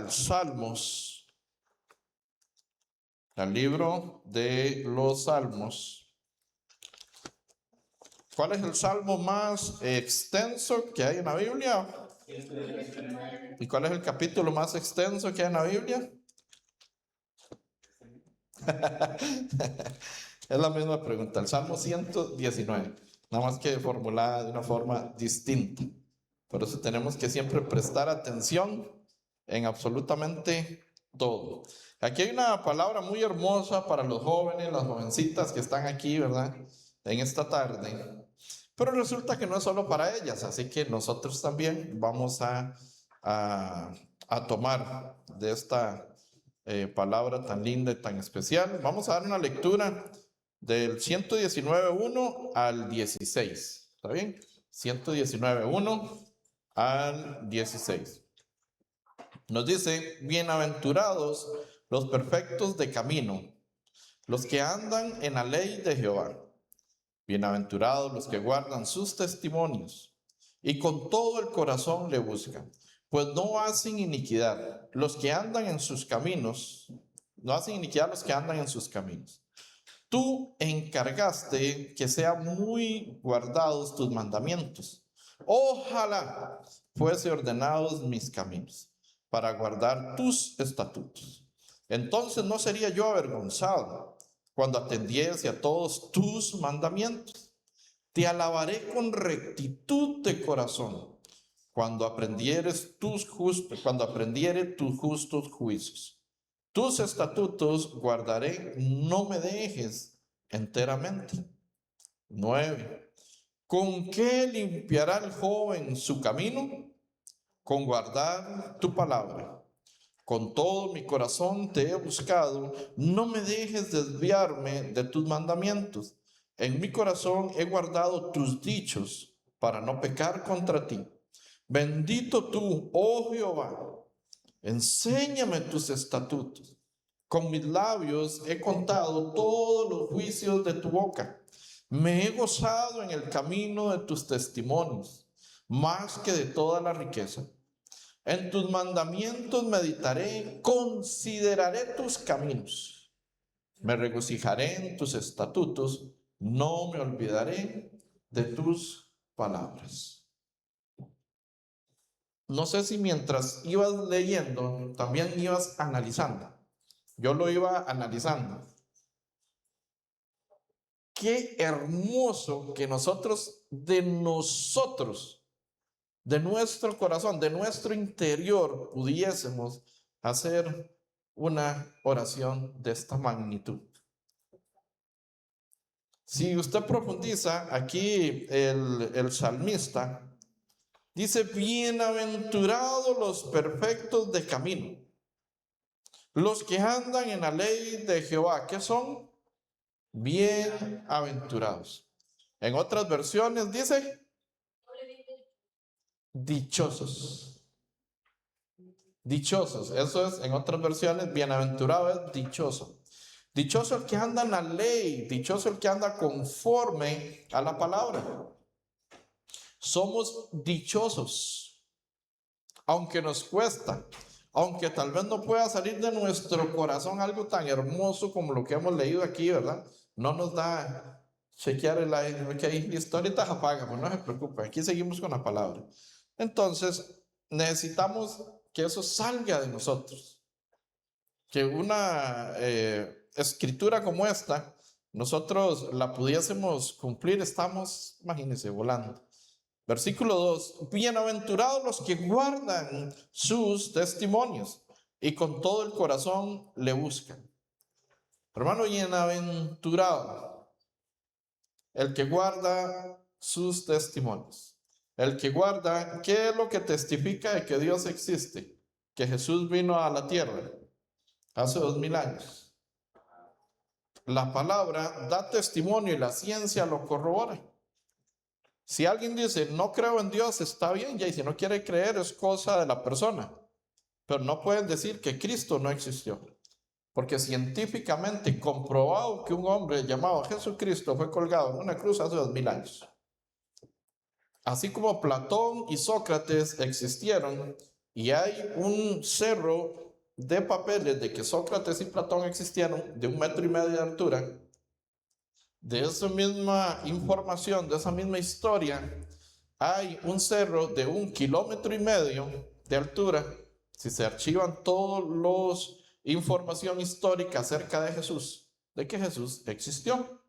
al Salmos, al libro de los Salmos. ¿Cuál es el salmo más extenso que hay en la Biblia? ¿Y cuál es el capítulo más extenso que hay en la Biblia? Es la misma pregunta, el Salmo 119, nada más que formulada de una forma distinta. Por eso tenemos que siempre prestar atención en absolutamente todo. Aquí hay una palabra muy hermosa para los jóvenes, las jovencitas que están aquí, ¿verdad? En esta tarde. Pero resulta que no es solo para ellas, así que nosotros también vamos a tomar de esta palabra tan linda y tan especial. Vamos a dar una lectura del 119.1 al 16. ¿Está bien? 119.1 al 16. Nos dice: bienaventurados los perfectos de camino, los que andan en la ley de Jehová. Bienaventurados los que guardan sus testimonios y con todo el corazón le buscan, pues no hacen iniquidad los que andan en sus caminos, no hacen iniquidad los que andan en sus caminos. Tú encargaste que sean muy guardados tus mandamientos. Ojalá fuese ordenados mis caminos para guardar tus estatutos. Entonces no sería yo avergonzado cuando atendiese a todos tus mandamientos. Te alabaré con rectitud de corazón cuando aprendiere tus justos juicios. Tus estatutos guardaré, no me dejes enteramente. 9. ¿Con qué limpiará el joven su camino? Con guardar tu palabra. Con todo mi corazón te he buscado, no me dejes desviarme de tus mandamientos. En mi corazón he guardado tus dichos para no pecar contra ti. Bendito tú, oh Jehová, enséñame tus estatutos. Con mis labios he contado todos los juicios de tu boca. Me he gozado en el camino de tus testimonios, más que de toda la riqueza. En tus mandamientos meditaré, consideraré tus caminos. Me regocijaré en tus estatutos, no me olvidaré de tus palabras. No sé si mientras ibas leyendo, también ibas analizando. Yo lo iba analizando. Qué hermoso que de nuestro corazón, de nuestro interior, pudiésemos hacer una oración de esta magnitud. Si usted profundiza, aquí el salmista dice: bienaventurados los perfectos de camino, los que andan en la ley de Jehová. ¿Qué son? Bienaventurados. En otras versiones dice: dichosos. Dichosos, eso es en otras versiones. Bienaventurado es dichoso. Dichoso el que anda en la ley, dichoso el que anda conforme a la palabra. Somos dichosos, aunque nos cuesta, aunque tal vez no pueda salir de nuestro corazón algo tan hermoso como lo que hemos leído aquí, ¿verdad? No nos da chequear que hay listo, ahorita apagamos, no se preocupe, aquí seguimos con la palabra. Entonces, necesitamos que eso salga de nosotros. Que una escritura como esta, nosotros la pudiésemos cumplir, estamos, imagínense, volando. Versículo 2, bienaventurados los que guardan sus testimonios y con todo el corazón le buscan. Hermano, bienaventurado el que guarda sus testimonios. El que guarda, ¿qué es lo que testifica de que Dios existe? Que Jesús vino a la tierra hace 2000 años. La palabra da testimonio y la ciencia lo corrobora. Si alguien dice, no creo en Dios, está bien, ya, y si no quiere creer es cosa de la persona. Pero no pueden decir que Cristo no existió. Porque científicamente comprobado que un hombre llamado Jesucristo fue colgado en una cruz hace 2000 años. Así como Platón y Sócrates existieron, Y hay un cerro de papeles de que Sócrates y Platón existieron de 1,5 metros de altura. De esa misma información, de esa misma historia, hay un cerro de 1,5 kilómetros de altura. Si se archivan todos los información histórica acerca de Jesús, de que Jesús existió.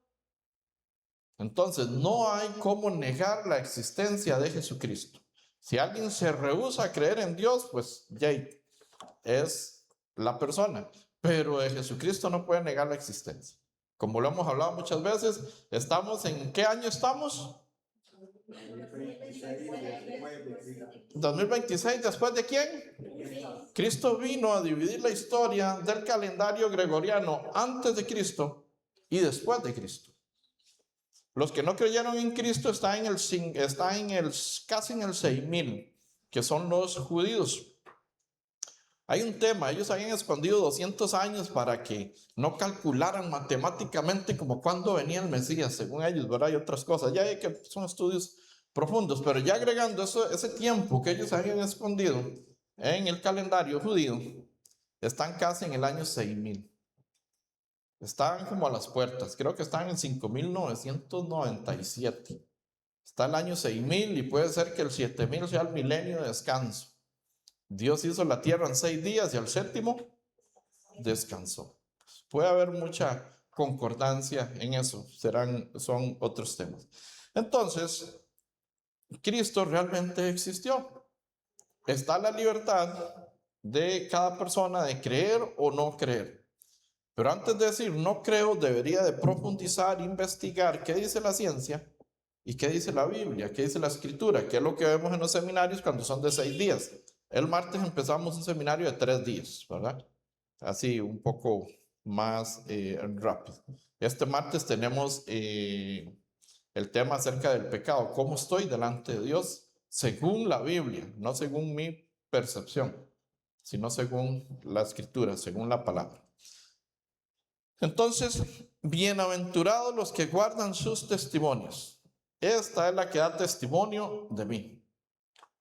Entonces, no hay cómo negar la existencia de Jesucristo. Si alguien se rehúsa a creer en Dios, pues ya es la persona. Pero de Jesucristo no puede negar la existencia. Como lo hemos hablado muchas veces, estamos en ¿qué año estamos? 2026, ¿después de quién? Cristo vino a dividir la historia del calendario gregoriano antes de Cristo y después de Cristo. Los que no creyeron en Cristo están casi en el 6000, que son los judíos. Hay un tema, ellos habían escondido 200 años para que no calcularan matemáticamente como cuándo venía el Mesías, según ellos, ¿verdad? Y otras cosas. Ya hay que son estudios profundos, pero ya agregando ese tiempo que ellos habían escondido en el calendario judío, están casi en el año 6000. Están como a las puertas, creo que están en 5997. Está el año 6000 y puede ser que el 7000 sea el milenio de descanso. Dios hizo la tierra en 6 días y al séptimo descansó. Puede haber mucha concordancia en eso, son otros temas. Entonces, Cristo realmente existió. Está la libertad de cada persona de creer o no creer. Pero antes de decir no creo, debería de profundizar, investigar qué dice la ciencia y qué dice la Biblia, qué dice la Escritura, qué es lo que vemos en los seminarios cuando son de 6 días. El martes empezamos un seminario de 3 días, ¿verdad? Así un poco más rápido. Este martes tenemos el tema acerca del pecado. ¿Cómo estoy delante de Dios? Según la Biblia, no según mi percepción, sino según la Escritura, según la palabra. Entonces, bienaventurados los que guardan sus testimonios. Esta es la que da testimonio de mí,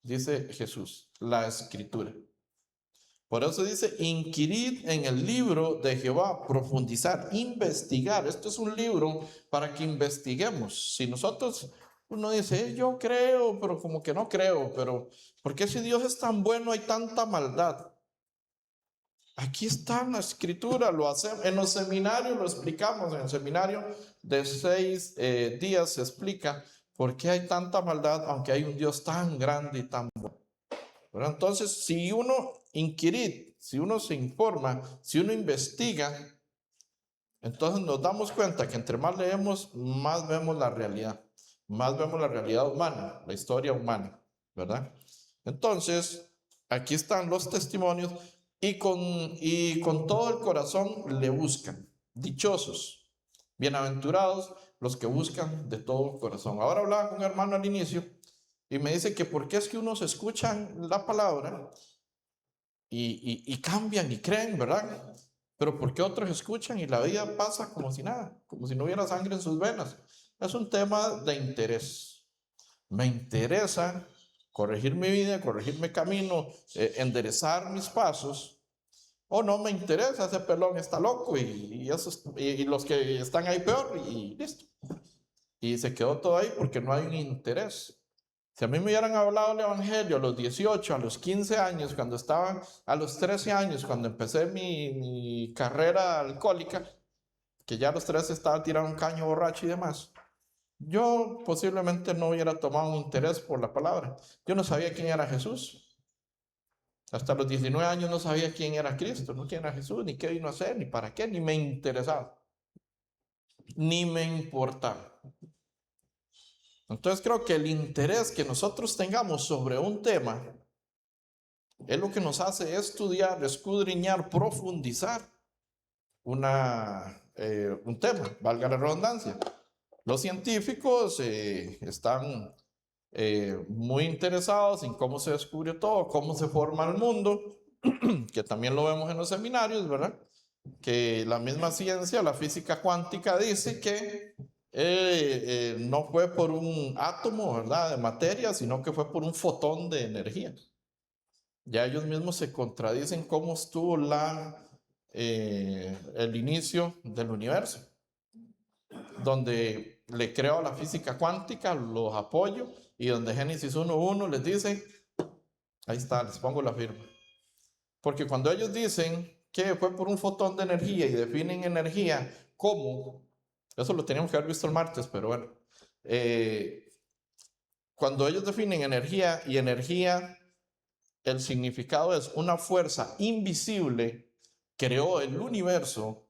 dice Jesús, la Escritura. Por eso dice, inquirid en el libro de Jehová, profundizar, investigar. Esto es un libro para que investiguemos. Si nosotros, uno dice, yo creo, pero como que no creo, pero ¿por qué si Dios es tan bueno hay tanta maldad? Aquí está en la Escritura, lo hacemos, en los seminarios lo explicamos, en el seminario de 6 días se explica por qué hay tanta maldad, aunque hay un Dios tan grande y tan bueno. Pero entonces, si uno inquirir, si uno se informa, si uno investiga, entonces nos damos cuenta que entre más leemos, más vemos la realidad humana, la historia humana, ¿verdad? Entonces, aquí están los testimonios y con todo el corazón le buscan. Dichosos, bienaventurados los que buscan de todo el corazón. Ahora hablaba con un hermano al inicio y me dice que por qué es que unos escuchan la palabra y cambian y creen, ¿verdad? Pero ¿por qué otros escuchan y la vida pasa como si nada, como si no hubiera sangre en sus venas? Es un tema de interés. Me interesa corregir mi vida, corregir mi camino, enderezar mis pasos. O no me interesa, ese pelón está loco y los que están ahí peor y listo. Y se quedó todo ahí porque no hay un interés. Si a mí me hubieran hablado del Evangelio a los 18, a los 15 años, cuando estaba a los 13 años, cuando empecé mi carrera alcohólica, que ya a los 13 estaba tirando un caño borracho y demás, yo posiblemente no hubiera tomado un interés por la palabra. Yo no sabía quién era Jesús. Hasta los 19 años no sabía quién era Cristo, no quién era Jesús, ni qué vino a hacer, ni para qué, ni me interesaba, ni me importaba. Entonces creo que el interés que nosotros tengamos sobre un tema es lo que nos hace estudiar, escudriñar, profundizar un tema, valga la redundancia. Los científicos están muy interesados en cómo se descubrió todo, cómo se forma el mundo, que también lo vemos en los seminarios, ¿verdad? Que la misma ciencia, la física cuántica, dice que no fue por un átomo, ¿verdad?, de materia, sino que fue por un fotón de energía. Ya ellos mismos se contradicen cómo estuvo el inicio del universo, donde le creo a la física cuántica, los apoyo, y donde Génesis 1:1 les dice, ahí está, les pongo la firma. Porque cuando ellos dicen que fue por un fotón de energía y definen energía como, eso lo teníamos que haber visto el martes, pero bueno, cuando ellos definen energía y energía, el significado es una fuerza invisible creó el universo.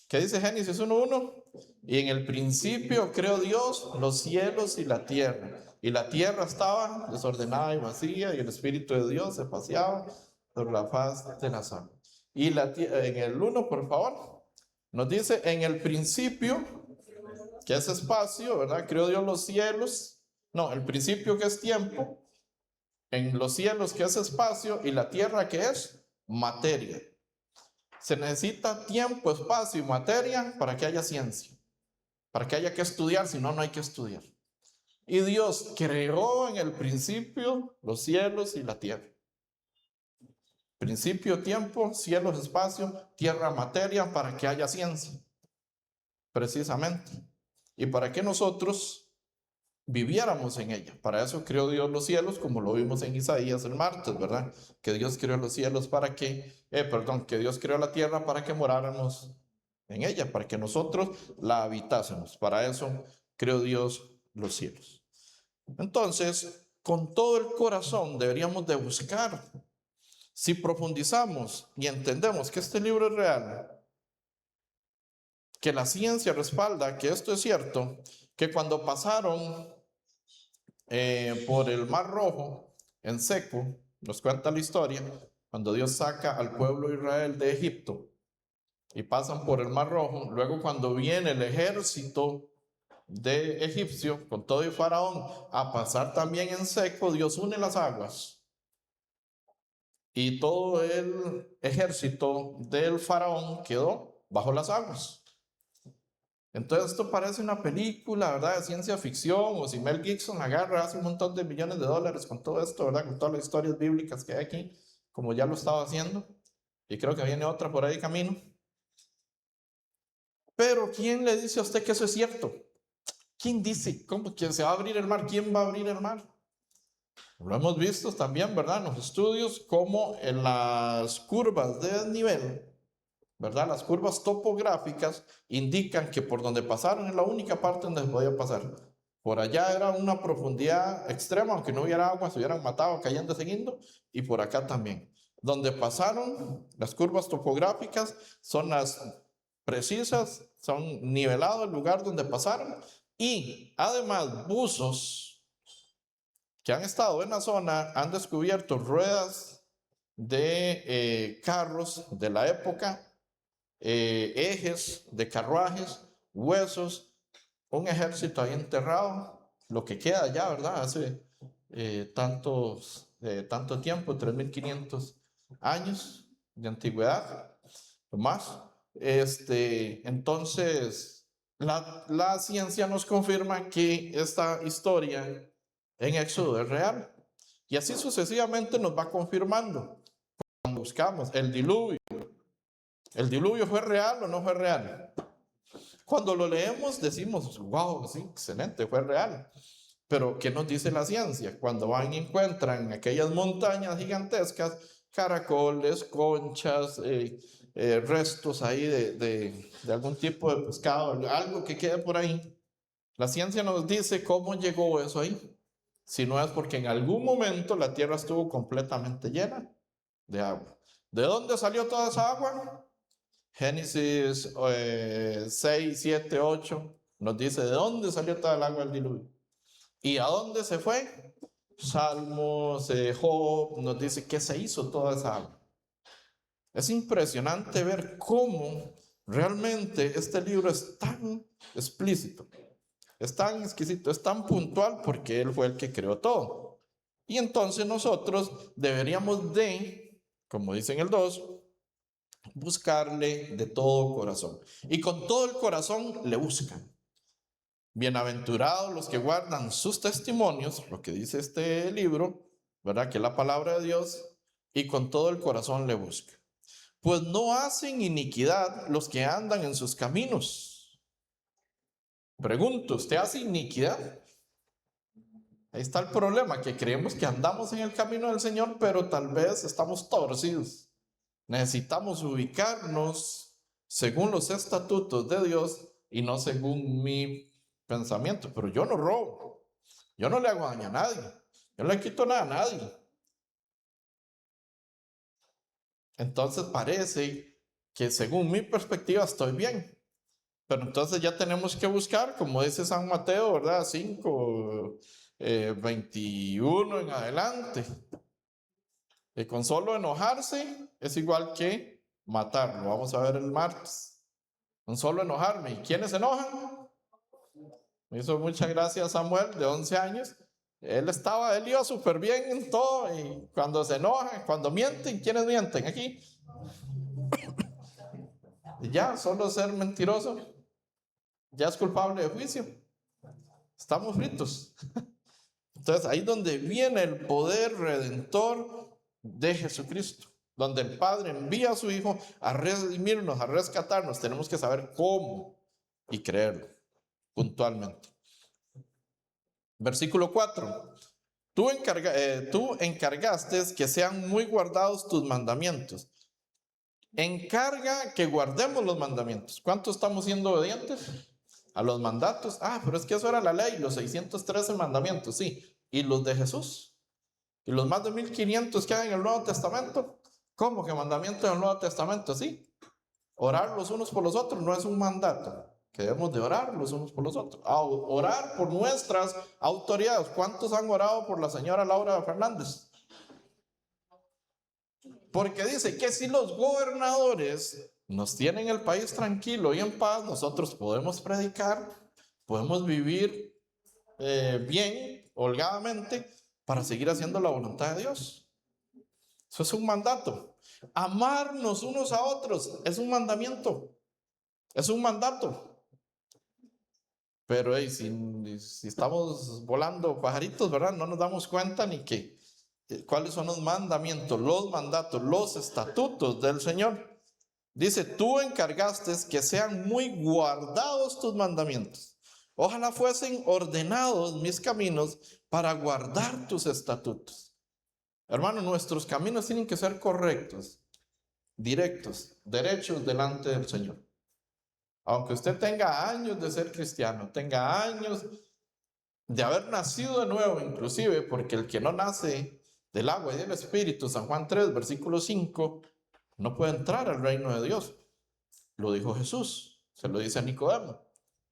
¿Qué dice Génesis 1:1? Y en el principio creó Dios los cielos y la tierra. Y la tierra estaba desordenada y vacía, y el Espíritu de Dios se paseaba sobre la faz de las aguas. Y en el 1, por favor, nos dice, en el principio, que es espacio, ¿verdad? Creó Dios los cielos. No, el principio, que es tiempo. En los cielos, que es espacio, y la tierra, que es materia. Se necesita tiempo, espacio y materia para que haya ciencia, para que haya que estudiar, si no, no hay que estudiar. Y Dios creó en el principio los cielos y la tierra. Principio, tiempo, cielos, espacio, tierra, materia, para que haya ciencia, precisamente. Y para que nosotros viviéramos en ella. Para eso creó Dios los cielos, como lo vimos en Isaías el martes, ¿verdad? Que Dios creó los cielos para que, que Dios creó la tierra para que moráramos en ella, para que nosotros la habitásemos. Para eso creó Dios los cielos. Entonces, con todo el corazón deberíamos de buscar. Si profundizamos y entendemos que este libro es real, que la ciencia respalda que esto es cierto, que cuando pasaron por el Mar Rojo en seco, nos cuenta la historia, cuando Dios saca al pueblo de Israel de Egipto y pasan por el Mar Rojo, luego cuando viene el ejército de egipcio con todo el faraón a pasar también en seco, Dios une las aguas y todo el ejército del faraón quedó bajo las aguas. Entonces esto parece una película, ¿verdad?, de ciencia ficción, o si Mel Gibson agarra, hace un montón de millones de dólares con todo esto, ¿verdad?, con todas las historias bíblicas que hay aquí, como ya lo estaba haciendo, y creo que viene otra por ahí camino. Pero ¿quién le dice a usted que eso es cierto? ¿Quién dice? ¿Cómo que se va a abrir el mar? ¿Quién va a abrir el mar? Lo hemos visto también, ¿verdad?, en los estudios, como en las curvas de desnivel, ¿verdad? Las curvas topográficas indican que por donde pasaron es la única parte donde se podía pasar. Por allá era una profundidad extrema, aunque no hubiera agua, se hubieran matado cayendo seguido, y por acá también. Donde pasaron las curvas topográficas son las precisas, son nivelado el lugar donde pasaron, y además buzos que han estado en la zona han descubierto ruedas de carros de la época, ejes de carruajes, huesos, un ejército ahí enterrado, lo que queda ya, ¿verdad? Hace tanto tiempo, 3.500 años de antigüedad, o más. Entonces, la ciencia nos confirma que esta historia en Éxodo es real. Y así sucesivamente nos va confirmando. Cuando buscamos el diluvio, ¿el diluvio fue real o no fue real? Cuando lo leemos decimos, wow, sí, excelente, fue real. Pero ¿qué nos dice la ciencia? Cuando van y encuentran aquellas montañas gigantescas, caracoles, conchas, restos ahí de algún tipo de pescado, algo que quede por ahí, la ciencia nos dice cómo llegó eso ahí. Si no es porque en algún momento la tierra estuvo completamente llena de agua. ¿De dónde salió toda esa agua? Génesis 6, 7, 8 nos dice de dónde salió toda el agua del diluvio. ¿Y a dónde se fue? Salmos, Job nos dice que se hizo toda esa agua. Es impresionante ver cómo realmente este libro es tan explícito, es tan exquisito, es tan puntual, porque Él fue el que creó todo. Y entonces nosotros deberíamos de, como dice en el 2, buscarle de todo corazón. Y con todo el corazón le buscan. Bienaventurados los que guardan sus testimonios, lo que dice este libro, ¿verdad? Que es la palabra de Dios, y con todo el corazón le busca. Pues no hacen iniquidad los que andan en sus caminos. Pregunto, ¿usted hace iniquidad? Ahí está el problema, que creemos que andamos en el camino del Señor, pero tal vez estamos torcidos. Necesitamos ubicarnos según los estatutos de Dios y no según mi pensamiento. Pero yo no robo, yo no le hago daño a nadie, yo no le quito nada a nadie. Entonces parece que según mi perspectiva estoy bien. Pero entonces ya tenemos que buscar, como dice San Mateo, ¿verdad? 5, 21 en adelante. Y con solo enojarse es igual que matarlo. Vamos a ver el martes. Con solo enojarme. ¿Y quiénes se enojan? Me hizo mucha gracia Samuel, de 11 años. Él iba súper bien en todo. Y cuando se enoja, cuando mienten, ¿quiénes mienten? Aquí. Y ya, solo ser mentiroso ya es culpable de juicio. Estamos fritos. Entonces ahí es donde viene el poder redentor de Jesucristo, donde el Padre envía a su Hijo a redimirnos, a rescatarnos. Tenemos que saber cómo y creerlo puntualmente. Versículo 4. Tú encargaste que sean muy guardados tus mandamientos. Encarga que guardemos los mandamientos. ¿Cuántos estamos siendo obedientes a los mandatos? Pero es que eso era la ley, los 613 mandamientos, sí. ¿Y los de Jesús? ¿Y los más de 1500 que hay en el Nuevo Testamento? ¿Cómo que mandamientos en el Nuevo Testamento? Sí. Orar los unos por los otros no es un mandato, que debemos de orar los unos por los otros. Orar por nuestras autoridades. ¿Cuántos han orado por la señora Laura Fernández? Porque dice que si los gobernadores nos tienen el país tranquilo y en paz, nosotros podemos predicar, podemos vivir bien, holgadamente, para seguir haciendo la voluntad de Dios. Eso es un mandato. Amarnos unos a otros es un mandamiento, es un mandato. Pero si estamos volando pajaritos, ¿verdad? No nos damos cuenta ni que cuáles son los mandamientos, los mandatos, los estatutos del Señor. Dice, tú encargaste que sean muy guardados tus mandamientos. Ojalá fuesen ordenados mis caminos para guardar tus estatutos. Hermano, nuestros caminos tienen que ser correctos, directos, derechos delante del Señor. Aunque usted tenga años de ser cristiano, tenga años de haber nacido de nuevo, inclusive, porque el que no nace del agua y del Espíritu, San Juan 3, versículo 5, no puede entrar al reino de Dios. Lo dijo Jesús, se lo dice a Nicodemo.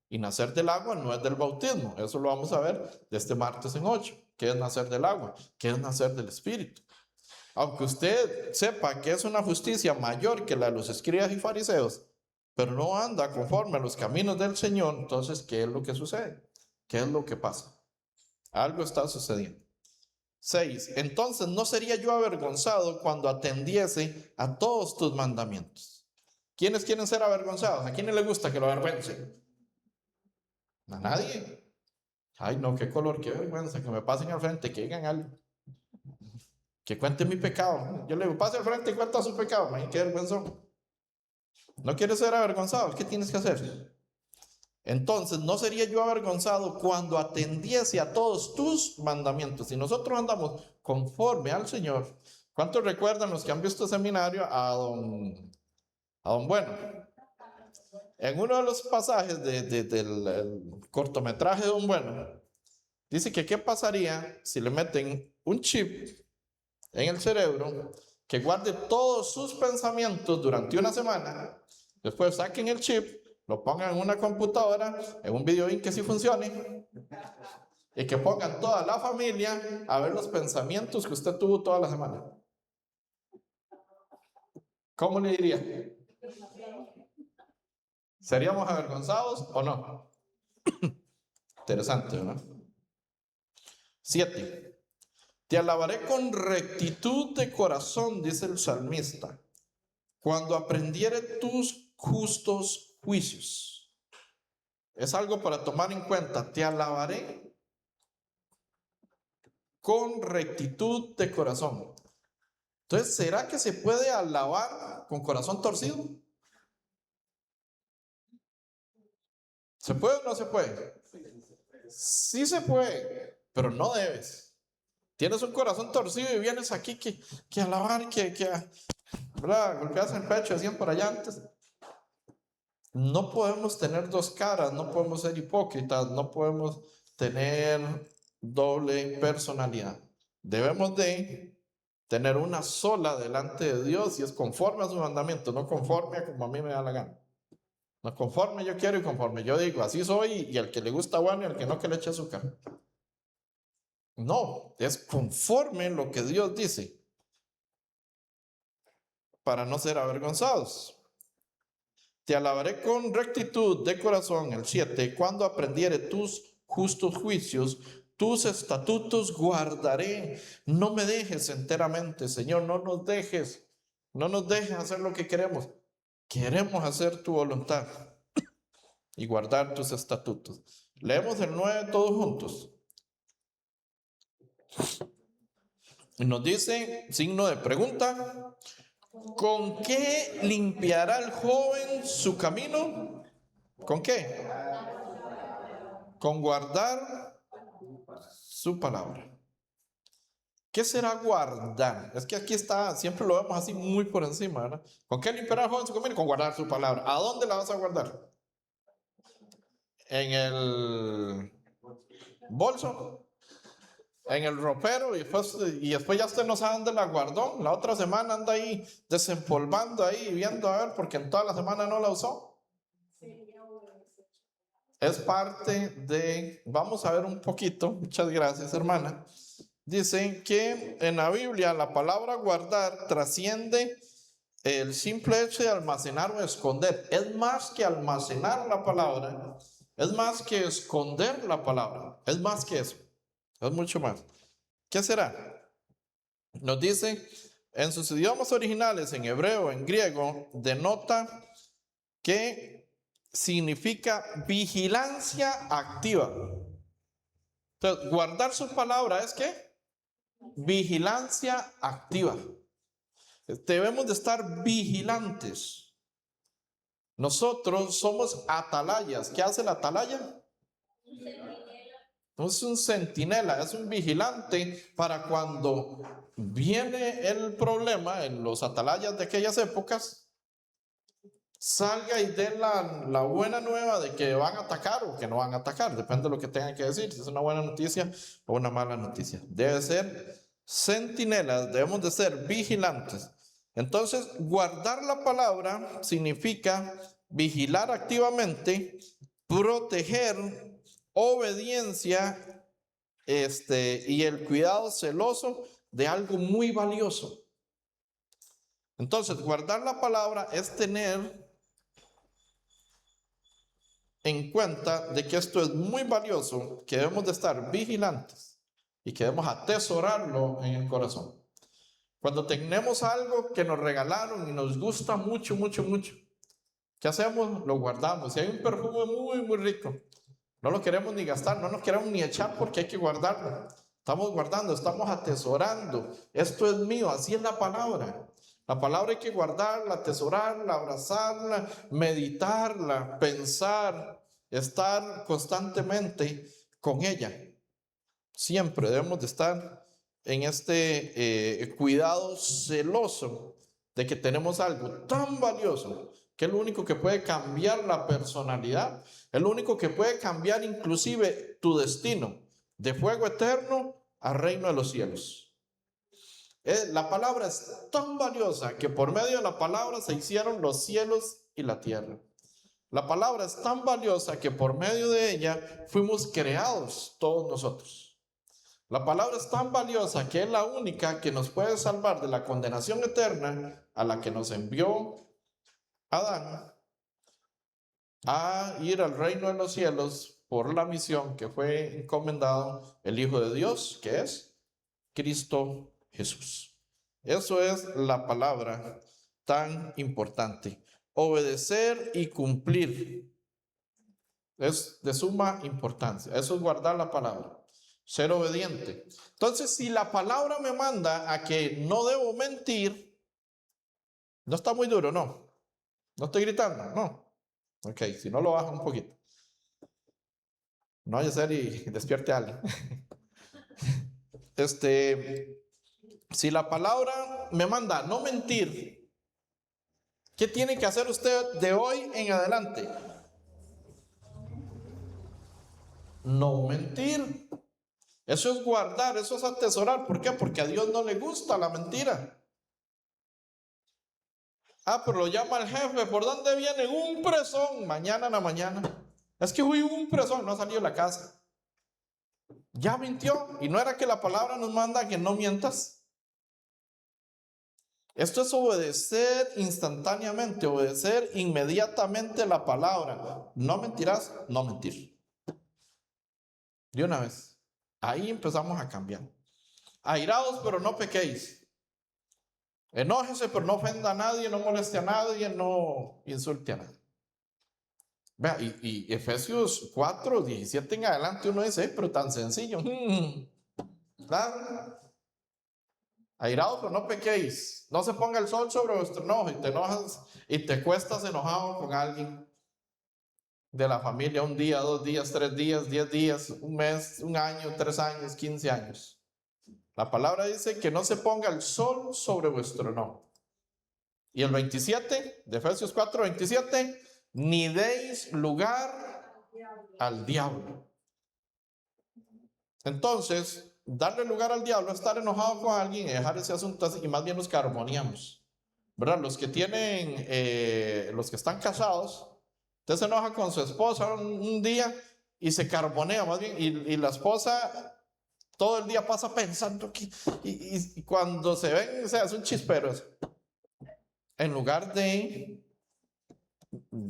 Y nacer del agua no es del bautismo. Eso lo vamos a ver de este martes en 8. ¿Qué es nacer del agua? ¿Qué es nacer del Espíritu? Aunque usted sepa que es una justicia mayor que la de los escribas y fariseos, pero no anda conforme a los caminos del Señor, entonces, ¿qué es lo que sucede? ¿Qué es lo que pasa? Algo está sucediendo. 6. Entonces no sería yo avergonzado cuando atendiese a todos tus mandamientos. ¿Quiénes quieren ser avergonzados? ¿A quiénes les gusta que lo avergüencen? A nadie. Ay, no, qué color, qué vergüenza, que me pasen al frente, que digan algo. Que cuente mi pecado. Yo le digo, pase al frente y cuenta su pecado. Ay, qué vergüenza. ¿No quieres ser avergonzado? ¿Qué tienes que hacer? Entonces, no sería yo avergonzado cuando atendiese a todos tus mandamientos. Si nosotros andamos conforme al Señor, ¿cuántos recuerdan los que han visto seminario a don Bueno? En uno de los pasajes del cortometraje de don Bueno, dice que qué pasaría si le meten un chip en el cerebro que guarde todos sus pensamientos durante una semana, después saquen el chip, lo pongan en una computadora, en un video que sí funcione, y que pongan toda la familia a ver los pensamientos que usted tuvo toda la semana. ¿Cómo le diría? ¿Seríamos avergonzados o no? Interesante, ¿no? 7. Te alabaré con rectitud de corazón, dice el salmista, cuando aprendiere tus justos juicios. Es algo para tomar en cuenta. Te alabaré con rectitud de corazón. Entonces, ¿será que se puede alabar con corazón torcido? ¿Se puede o no se puede? Sí se puede, pero no debes. Tienes un corazón torcido y vienes aquí que alabar, ¿verdad? Golpeas el pecho, decían por allá antes. No podemos tener dos caras, no podemos ser hipócritas, no podemos tener doble personalidad. Debemos de tener una sola delante de Dios y es conforme a sus mandamientos, no conforme a como a mí me da la gana. No conforme yo quiero y conforme yo digo, así soy, y al que le gusta bueno y al que no, que le eche azúcar. No, es conforme lo que Dios dice para no ser avergonzados. Te alabaré con rectitud de corazón, el 7, cuando aprendiere tus justos juicios, tus estatutos guardaré. No me dejes enteramente, Señor, no nos dejes hacer lo que queremos. Queremos hacer tu voluntad y guardar tus estatutos. Leemos el 9 todos juntos. Y nos dice, signo de pregunta, ¿con qué limpiará el joven su camino? ¿Con qué? Con guardar su palabra. ¿Qué será guardar? Es que aquí está, siempre lo vemos así muy por encima, ¿verdad? ¿Con qué limpiará el joven su camino? Con guardar su palabra. ¿A dónde la vas a guardar? ¿En el bolso? ¿En el ropero? Y después ya usted no sabe dónde la guardó. La otra semana anda ahí desempolvando ahí, viendo a ver, porque en toda la semana no la usó. Es parte de, vamos a ver un poquito, muchas gracias hermana. Dicen que en la Biblia la palabra guardar trasciende el simple hecho de almacenar o esconder. Es más que almacenar la palabra, es más que esconder la palabra, es más que eso, es mucho más. ¿Qué será? Nos dice, en sus idiomas originales, en hebreo, en griego, denota que significa vigilancia activa. Entonces, guardar su palabra es ¿qué? Vigilancia activa. Debemos de estar vigilantes. Nosotros somos atalayas. ¿Qué hace la atalaya? Es un centinela, es un vigilante para cuando viene el problema en los atalayas de aquellas épocas, salga y dé la buena nueva de que van a atacar o que no van a atacar, depende de lo que tengan que decir, si es una buena noticia o una mala noticia. Debe ser centinelas, debemos de ser vigilantes. Entonces, guardar la palabra significa vigilar activamente, proteger, obediencia, y el cuidado celoso de algo muy valioso. Entonces, guardar la palabra es tener en cuenta de que esto es muy valioso, que debemos de estar vigilantes y que debemos atesorarlo en el corazón. Cuando tenemos algo que nos regalaron y nos gusta mucho, mucho, mucho, ¿qué hacemos? Lo guardamos. Si hay un perfume muy, muy rico, no lo queremos ni gastar, no nos queremos ni echar porque hay que guardarlo. Estamos guardando, estamos atesorando. Esto es mío, así es la palabra. La palabra hay que guardarla, atesorarla, abrazarla, meditarla, pensar, estar constantemente con ella. Siempre debemos de estar en este cuidado celoso de que tenemos algo tan valioso que es lo único que puede cambiar la personalidad, es lo único que puede cambiar inclusive tu destino de fuego eterno al reino de los cielos. La palabra es tan valiosa que por medio de la palabra se hicieron los cielos y la tierra. La palabra es tan valiosa que por medio de ella fuimos creados todos nosotros. La palabra es tan valiosa que es la única que nos puede salvar de la condenación eterna a la que nos envió Adán a ir al reino de los cielos por la misión que fue encomendado el Hijo de Dios, que es Cristo Jesús. Eso es la palabra tan importante. Obedecer y cumplir es de suma importancia. Eso es guardar la palabra. ser obediente. Entonces, si la palabra me manda a que no debo mentir, no está muy duro, no. No estoy gritando, no. Ok, si no lo bajo un poquito. No vaya a ser y despierte a alguien. Si la palabra me manda a no mentir, ¿qué tiene que hacer usted de hoy en adelante? No mentir. Eso es guardar, eso es atesorar. ¿Por qué? Porque a Dios no le gusta la mentira. Ah, pero lo llama el jefe. ¿Por dónde viene? Un presón. Mañana en la mañana. Es que hubo un presón, no ha salido de la casa. Ya mintió. Y no era que la palabra nos manda a que no mientas. Esto es obedecer instantáneamente, obedecer inmediatamente la palabra. No mentirás, no mentir. De una vez. Ahí empezamos a cambiar. Airados, pero no pequéis. Enójese, pero no ofenda a nadie, no moleste a nadie, no insulte a nadie. Vea, y Efesios 4, 17 en adelante uno dice, pero tan sencillo. ¿Verdad? Airados, pero no pequéis. No se ponga el sol sobre vuestro enojo y te enojas y te cuestas enojado con alguien de la familia un día, 2 días, 3 días, 10 días, un mes, un año, 3 años, 15 años. La palabra dice que no se ponga el sol sobre vuestro enojo. Y el 27 de Efesios 4, 27, ni deis lugar al diablo. Entonces, darle lugar al diablo, estar enojado con alguien y dejar ese asunto así, y más bien nos carboneamos, ¿verdad? Los que están casados, usted se enoja con su esposa un día y se carbonea más bien, y la esposa todo el día pasa pensando que, y cuando se ven, o sea, es un chispero eso. En lugar de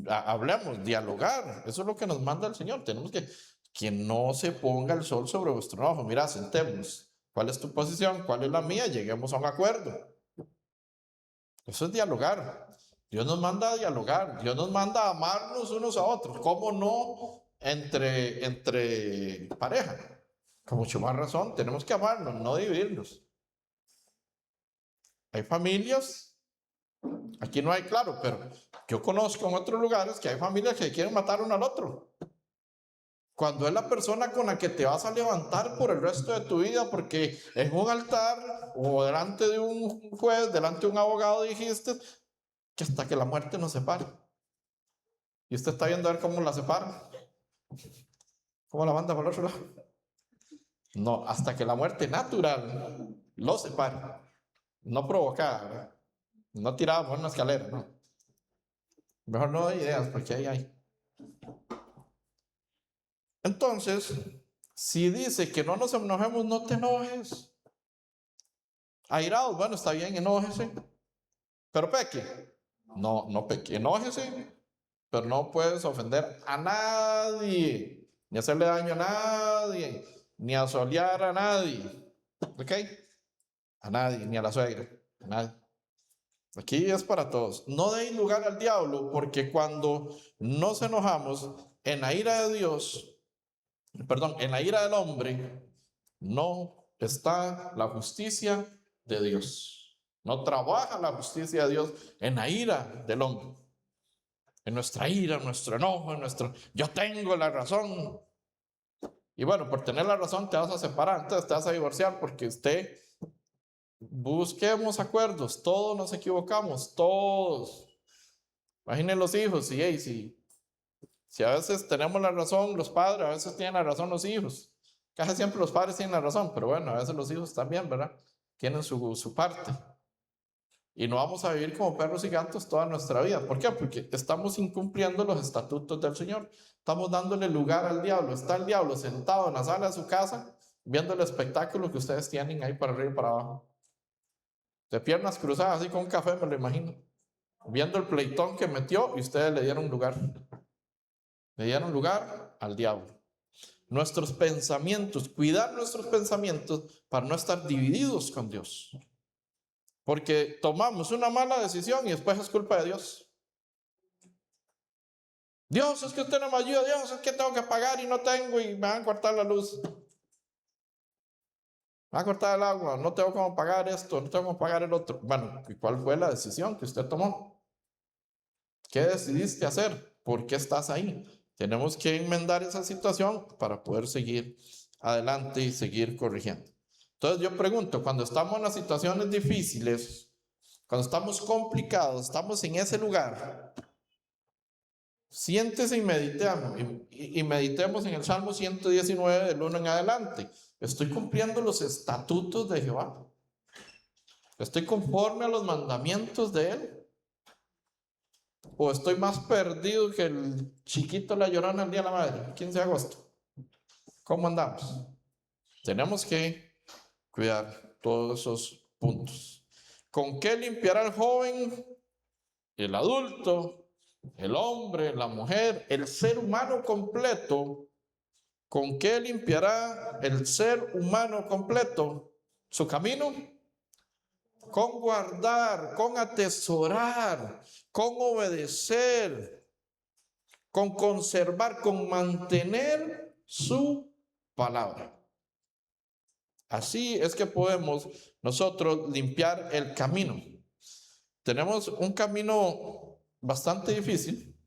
hablemos, dialogar, eso es lo que nos manda el Señor. Tenemos que no se ponga el sol sobre vuestro enojo. Mira, sentémonos. ¿Cuál es tu posición? ¿Cuál es la mía? Lleguemos a un acuerdo. Eso es dialogar. Dios nos manda a dialogar. Dios nos manda a amarnos unos a otros. ¿Cómo no entre pareja? Con mucho más razón, tenemos que amarnos, no dividirnos. Hay familias, aquí no hay, claro, pero yo conozco en otros lugares que hay familias que quieren matar uno al otro. Cuando es la persona con la que te vas a levantar por el resto de tu vida, porque en un altar o delante de un juez, delante de un abogado dijiste que hasta que la muerte nos separe. Y usted está viendo a ver cómo la separa. ¿Cómo la manda por el otro lado? No, hasta que la muerte natural lo separe. No provocada, ¿verdad? No tirada por una escalera, no. Mejor no doy ideas porque ahí hay. Entonces, si dice que no nos enojemos, no te enojes. Airados, bueno, está bien, enójese. Pero peque. No, no peque, enójese. Pero no puedes ofender a nadie, ni hacerle daño a nadie, ni asolear a nadie. ¿Ok? A nadie, ni a la suegra, a nadie. Aquí es para todos. No deis lugar al diablo, porque cuando nos enojamos en la ira de Dios, en la ira del hombre, no está la justicia de Dios. No trabaja la justicia de Dios en la ira del hombre. En nuestra ira, en nuestro enojo, yo tengo la razón. Y bueno, por tener la razón te vas a separar, entonces te vas a divorciar porque busquemos acuerdos, todos nos equivocamos, todos. Imaginen los hijos, si a veces tenemos la razón los padres, a veces tienen la razón los hijos. Casi siempre los padres tienen la razón, pero bueno, a veces los hijos también, ¿verdad? Tienen su parte. Y no vamos a vivir como perros y gatos toda nuestra vida. ¿Por qué? Porque estamos incumpliendo los estatutos del Señor. Estamos dándole lugar al diablo. Está el diablo sentado en la sala de su casa viendo el espectáculo que ustedes tienen ahí para arriba y para abajo. De piernas cruzadas, así con un café, me lo imagino. Viendo el pleitón que metió y ustedes le dieron lugar. Le dieron lugar al diablo. Nuestros pensamientos, cuidar nuestros pensamientos para no estar divididos con Dios. Porque tomamos una mala decisión y después es culpa de Dios. Dios, es que usted no me ayuda. Dios, es que tengo que pagar y no tengo y me van a cortar la luz. va a cortar el agua, no tengo cómo pagar esto, no tengo cómo pagar el otro. Bueno, ¿y cuál fue la decisión que usted tomó? ¿Qué decidiste hacer? ¿Por qué estás ahí? Tenemos que enmendar esa situación para poder seguir adelante y seguir corrigiendo. Entonces yo pregunto, cuando estamos en las situaciones difíciles, cuando estamos complicados, estamos en ese lugar, siéntese y meditemos en el Salmo 119 del 1 en adelante. Estoy cumpliendo los estatutos de Jehová. Estoy conforme a los mandamientos de Él. ¿O estoy más perdido que el chiquito La Llorona el día de la madre, 15 de agosto? ¿Cómo andamos? Tenemos que cuidar todos esos puntos. ¿Con qué limpiará el joven, el adulto, el hombre, la mujer, el ser humano completo? ¿Con qué limpiará el ser humano completo su camino? Con guardar, con atesorar, con obedecer, con conservar, con mantener su palabra. Así es que podemos nosotros limpiar el camino. Tenemos un camino bastante difícil.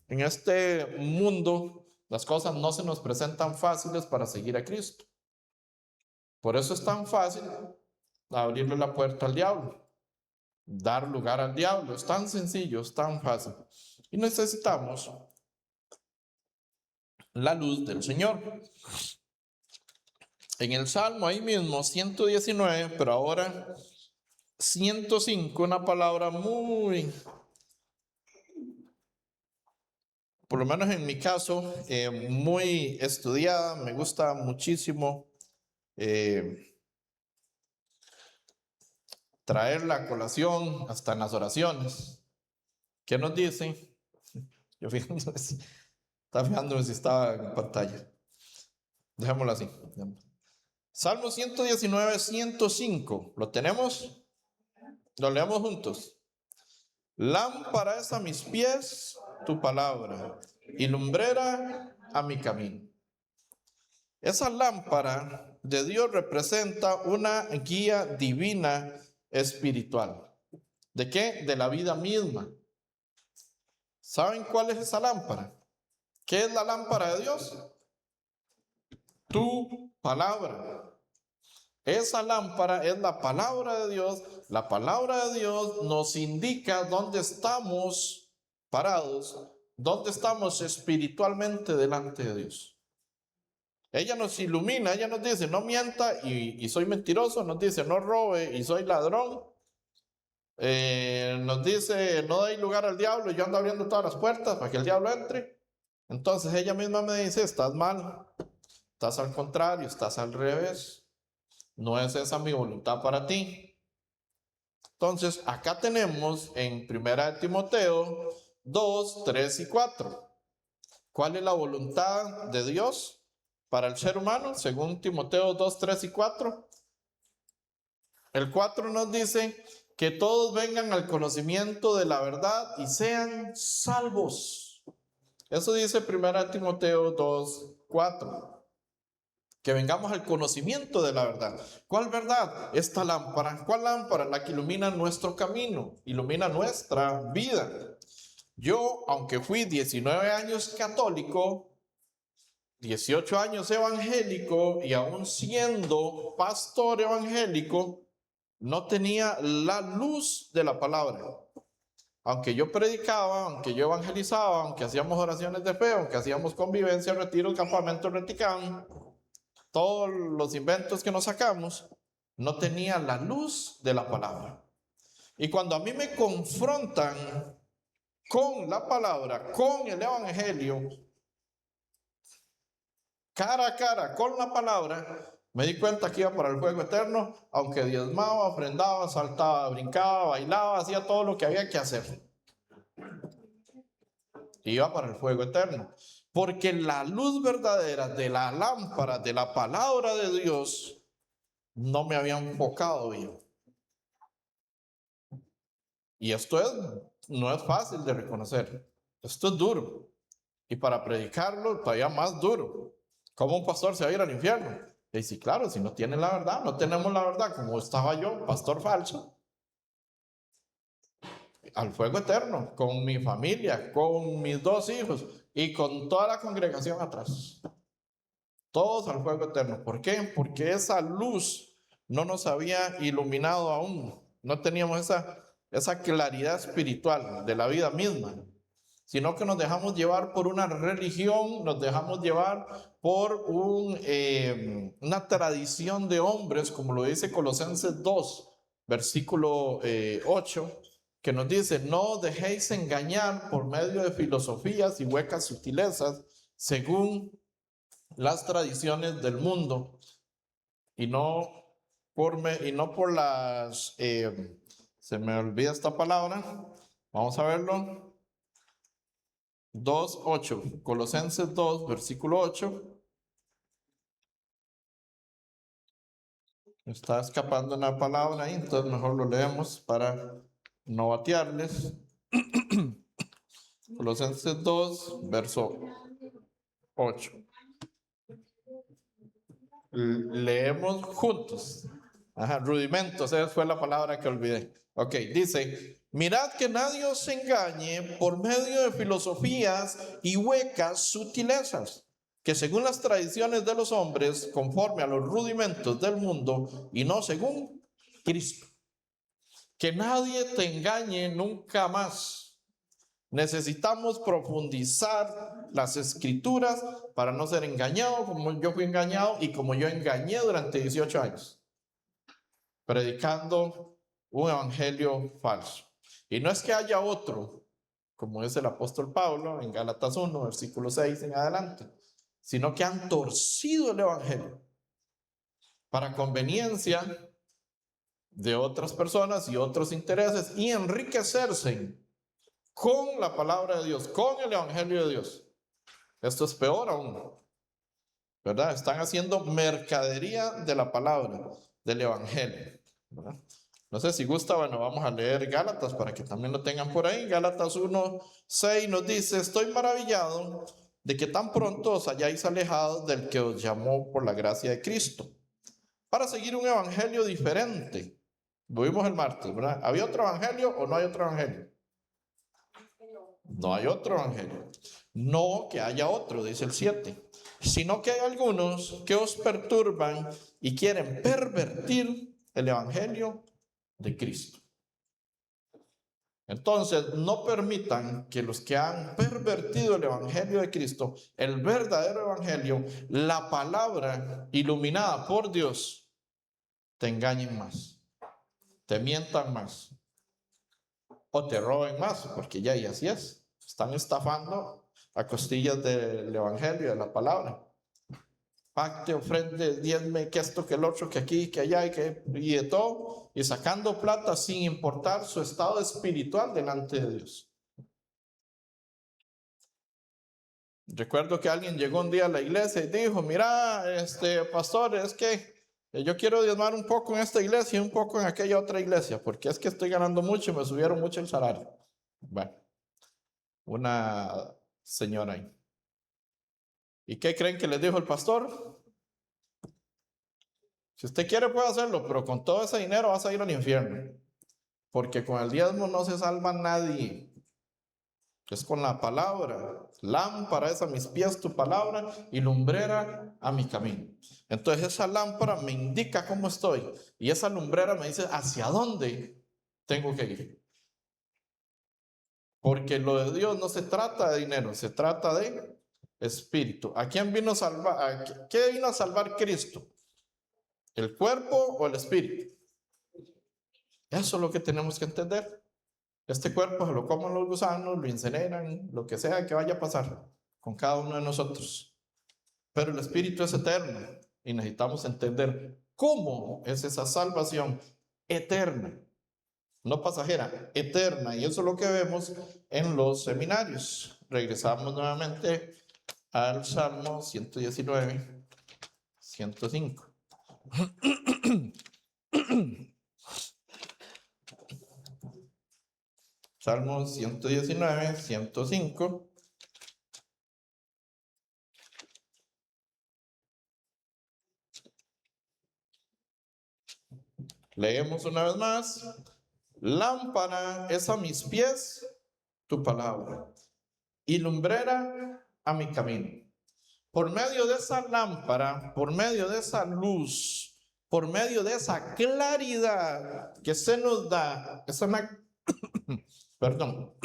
En este mundo, las cosas no se nos presentan fáciles para seguir a Cristo. Por eso es tan fácil abrirle la puerta al diablo, dar lugar al diablo. Es tan sencillo, es tan fácil. Y necesitamos la luz del Señor. En el Salmo ahí mismo, 119, pero ahora 105, una palabra muy, por lo menos en mi caso, muy estudiada, me gusta muchísimo traerla a colación hasta en las oraciones. ¿Qué nos dice? Yo fijándome si estaba en pantalla. Dejémoslo así. Salmo 119, 105. ¿Lo tenemos? Lo leemos juntos. Lámpara es a mis pies tu palabra y lumbrera a mi camino. Esa lámpara de Dios representa una guía divina espiritual. ¿De qué? De la vida misma. ¿Saben cuál es esa lámpara? ¿Qué es la lámpara de Dios? Tu palabra. Esa lámpara es la palabra de Dios. La palabra de Dios nos indica dónde estamos parados, dónde estamos espiritualmente delante de Dios. Ella nos ilumina, ella nos dice, no mienta y soy mentiroso, nos dice, no robe y soy ladrón. Nos dice, no deis lugar al diablo y yo ando abriendo todas las puertas para que el diablo entre. Entonces ella misma me dice, estás mal, estás al contrario, estás al revés. No es esa mi voluntad para ti. Entonces, acá tenemos en 1 Timoteo 2, 3 y 4. ¿Cuál es la voluntad de Dios para el ser humano? Según Timoteo 2, 3 y 4. El 4 nos dice que todos vengan al conocimiento de la verdad y sean salvos. Eso dice 1 Timoteo 2, 4. Que vengamos al conocimiento de la verdad. ¿Cuál verdad? Esta lámpara. ¿Cuál lámpara? La que ilumina nuestro camino, ilumina nuestra vida. Yo, aunque fui 19 años católico, 18 años evangélico y aún siendo pastor evangélico, no tenía la luz de la palabra. Aunque yo predicaba, aunque yo evangelizaba, aunque hacíamos oraciones de fe, aunque hacíamos convivencia, retiros, campamentos, reticán, todos los inventos que nos sacamos, no tenía la luz de la palabra. Y cuando a mí me confrontan con la palabra, con el evangelio, cara a cara con la palabra, me di cuenta que iba para el fuego eterno, aunque diezmaba, ofrendaba, saltaba, brincaba, bailaba, hacía todo lo que había que hacer. Iba para el fuego eterno. Porque la luz verdadera de la lámpara, de la palabra de Dios, no me había enfocado bien. Y esto no es fácil de reconocer. Esto es duro. Y para predicarlo, todavía más duro. ¿Cómo un pastor se va a ir al infierno? Y sí, claro, si no tiene la verdad, no tenemos la verdad, como estaba yo, pastor falso, al fuego eterno, con mi familia, con mis 2 hijos y con toda la congregación atrás. Todos al fuego eterno. ¿Por qué? Porque esa luz no nos había iluminado aún. No teníamos esa claridad espiritual de la vida misma, sino que nos dejamos llevar por una religión, nos dejamos llevar por una tradición de hombres, como lo dice Colosenses 2, versículo 8, que nos dice: no dejéis engañar por medio de filosofías y huecas sutilezas, según las tradiciones del mundo, y no por las, se me olvida esta palabra, vamos a verlo, 2:8, Colosenses 2, versículo 8, está escapando una palabra ahí, entonces mejor lo leemos para no batearles. Colosenses 2, verso 8. Leemos juntos. Ajá, rudimentos, esa fue la palabra que olvidé. Ok, dice: mirad que nadie os engañe por medio de filosofías y huecas sutilezas, que según las tradiciones de los hombres, conforme a los rudimentos del mundo, y no según Cristo. Que nadie te engañe nunca más. Necesitamos profundizar las escrituras para no ser engañado como yo fui engañado y como yo engañé durante 18 años, predicando un evangelio falso. Y no es que haya otro, como dice el apóstol Pablo en Gálatas 1, versículo 6 en adelante, sino que han torcido el evangelio para conveniencia de otras personas y otros intereses y enriquecerse con la palabra de Dios, con el evangelio de Dios. Esto es peor aún, ¿verdad? Están haciendo mercadería de la palabra, del evangelio, ¿verdad? No sé si gusta, bueno, vamos a leer Gálatas para que también lo tengan por ahí. Gálatas 1:6 nos dice: estoy maravillado de que tan pronto os hayáis alejado del que os llamó por la gracia de Cristo, para seguir un evangelio diferente. Lo vimos el martes, ¿verdad? ¿Había otro evangelio o no hay otro evangelio? No hay otro evangelio. No que haya otro, dice el 7, sino que hay algunos que os perturban y quieren pervertir el evangelio de Cristo. Entonces, no permitan que los que han pervertido el evangelio de Cristo, el verdadero evangelio, la palabra iluminada por Dios, te engañen más, te mientan más o te roben más, porque ya y así es. Están estafando a costillas del evangelio, de la palabra. Pacte, ofrende, diezme, que esto, que el otro, que aquí, que allá, y de todo, y sacando plata sin importar su estado espiritual delante de Dios. Recuerdo que alguien llegó un día a la iglesia y dijo: mira, pastor, es que yo quiero diezmar un poco en esta iglesia y un poco en aquella otra iglesia, porque es que estoy ganando mucho y me subieron mucho el salario. Bueno, una señora ahí. ¿Y qué creen que les dijo el pastor? Si usted quiere puede hacerlo, pero con todo ese dinero vas a ir al infierno, porque con el diezmo no se salva nadie. Es con la palabra. Lámpara es a mis pies tu palabra y lumbrera a mi camino. Entonces esa lámpara me indica cómo estoy y esa lumbrera me dice hacia dónde tengo que ir. Porque lo de Dios no se trata de dinero, se trata de espíritu. ¿A quién vino a salvar? ¿Qué vino a salvar Cristo? ¿El cuerpo o el espíritu? Eso es lo que tenemos que entender. Este cuerpo se lo comen los gusanos, lo incineran, lo que sea que vaya a pasar con cada uno de nosotros. Pero el espíritu es eterno y necesitamos entender cómo es esa salvación eterna, no pasajera, eterna. Y eso es lo que vemos en los seminarios. Regresamos nuevamente al Salmo 119, 105. Salmo 119, 105. Leemos una vez más. Lámpara es a mis pies tu palabra y lumbrera a mi camino. Por medio de esa lámpara, por medio de esa luz, por medio de esa claridad que se nos da, es una, perdón,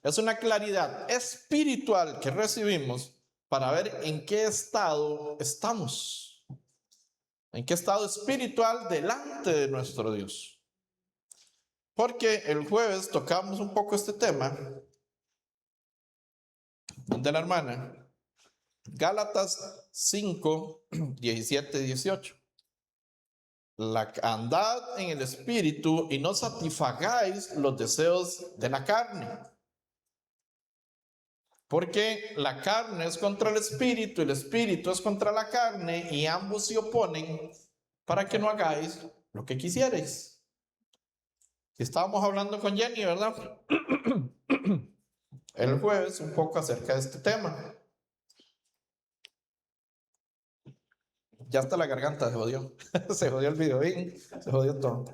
es una claridad espiritual que recibimos para ver en qué estado estamos, en qué estado espiritual delante de nuestro Dios. Porque el jueves tocamos un poco este tema de la hermana, Gálatas 5, 17, 18. Andad en el espíritu y no satisfagáis los deseos de la carne. Porque la carne es contra el espíritu es contra la carne, y ambos se oponen para que no hagáis lo que quisierais. Estábamos hablando con Jenny, ¿verdad? El jueves un poco acerca de este tema. Ya hasta la garganta se jodió. Se jodió el video, se jodió todo.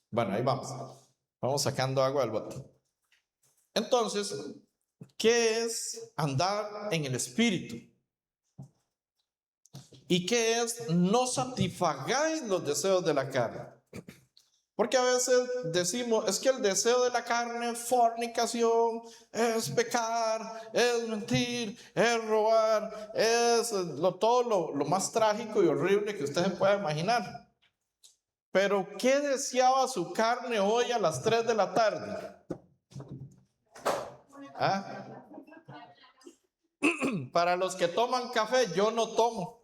Bueno, ahí vamos. Vamos sacando agua del bote. Entonces, ¿qué es andar en el espíritu? ¿Y qué es no satisfagáis los deseos de la carne? Porque a veces decimos, es que el deseo de la carne es fornicación, es pecar, es mentir, es robar, es todo lo más trágico y horrible que usted se pueda imaginar. Pero ¿qué deseaba su carne hoy a las 3 de la tarde? ¿Ah? Para los que toman café, yo no tomo.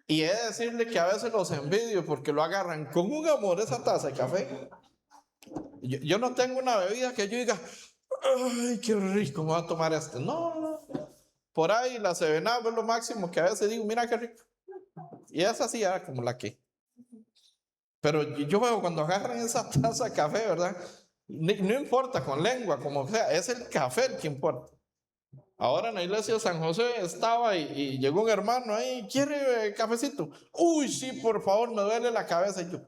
Y he de decirle que a veces los envidio porque lo agarran con un amor esa taza de café. Yo no tengo una bebida que yo diga, ay, qué rico, me voy a tomar este. No. Por ahí la 7-Up es lo máximo que a veces digo, mira qué rico. Y es así, como la que. Pero yo veo cuando agarran esa taza de café, ¿verdad? No importa con lengua, como sea, es el café el que importa. Ahora en la iglesia de San José estaba y llegó un hermano ahí, ¿quiere cafecito? Uy, sí, por favor, me duele la cabeza. Y yo,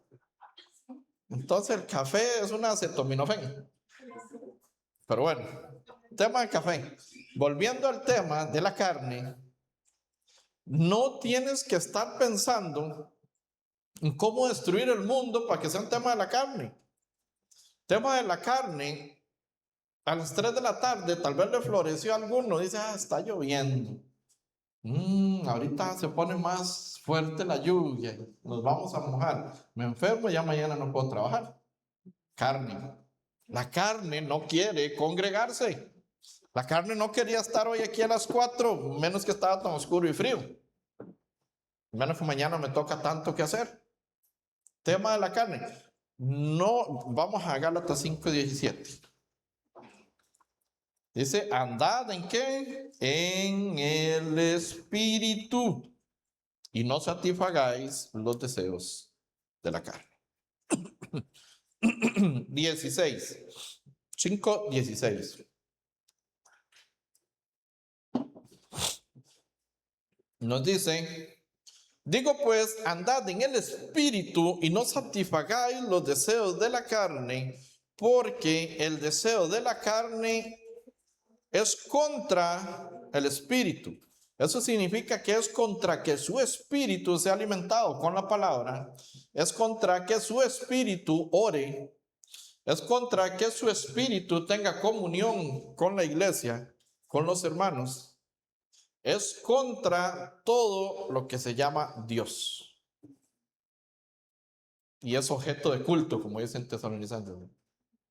entonces el café es una acetaminofén. Pero bueno, tema del café. Volviendo al tema de la carne, no tienes que estar pensando en cómo destruir el mundo para que sea un tema de la carne. Tema de la carne. A las 3 de la tarde tal vez le floreció a alguno, dice, está lloviendo. Ahorita se pone más fuerte la lluvia, nos vamos a mojar. Me enfermo, ya mañana no puedo trabajar. Carne. La carne no quiere congregarse. La carne no quería estar hoy aquí a las 4, menos que estaba tan oscuro y frío. Menos que mañana me toca tanto que hacer. Tema de la carne. No, vamos a Gálatas 5:17. Dice, andad ¿en qué? En el espíritu y no satisfagáis los deseos de la carne. 16. 5:16. Nos dice, digo pues, andad en el espíritu y no satisfagáis los deseos de la carne, porque el deseo de la carne es contra el espíritu. Eso significa que es contra que su espíritu sea alimentado con la palabra, es contra que su espíritu ore, es contra que su espíritu tenga comunión con la iglesia, con los hermanos, es contra todo lo que se llama Dios. Y es objeto de culto, como dicen Tesalonicenses.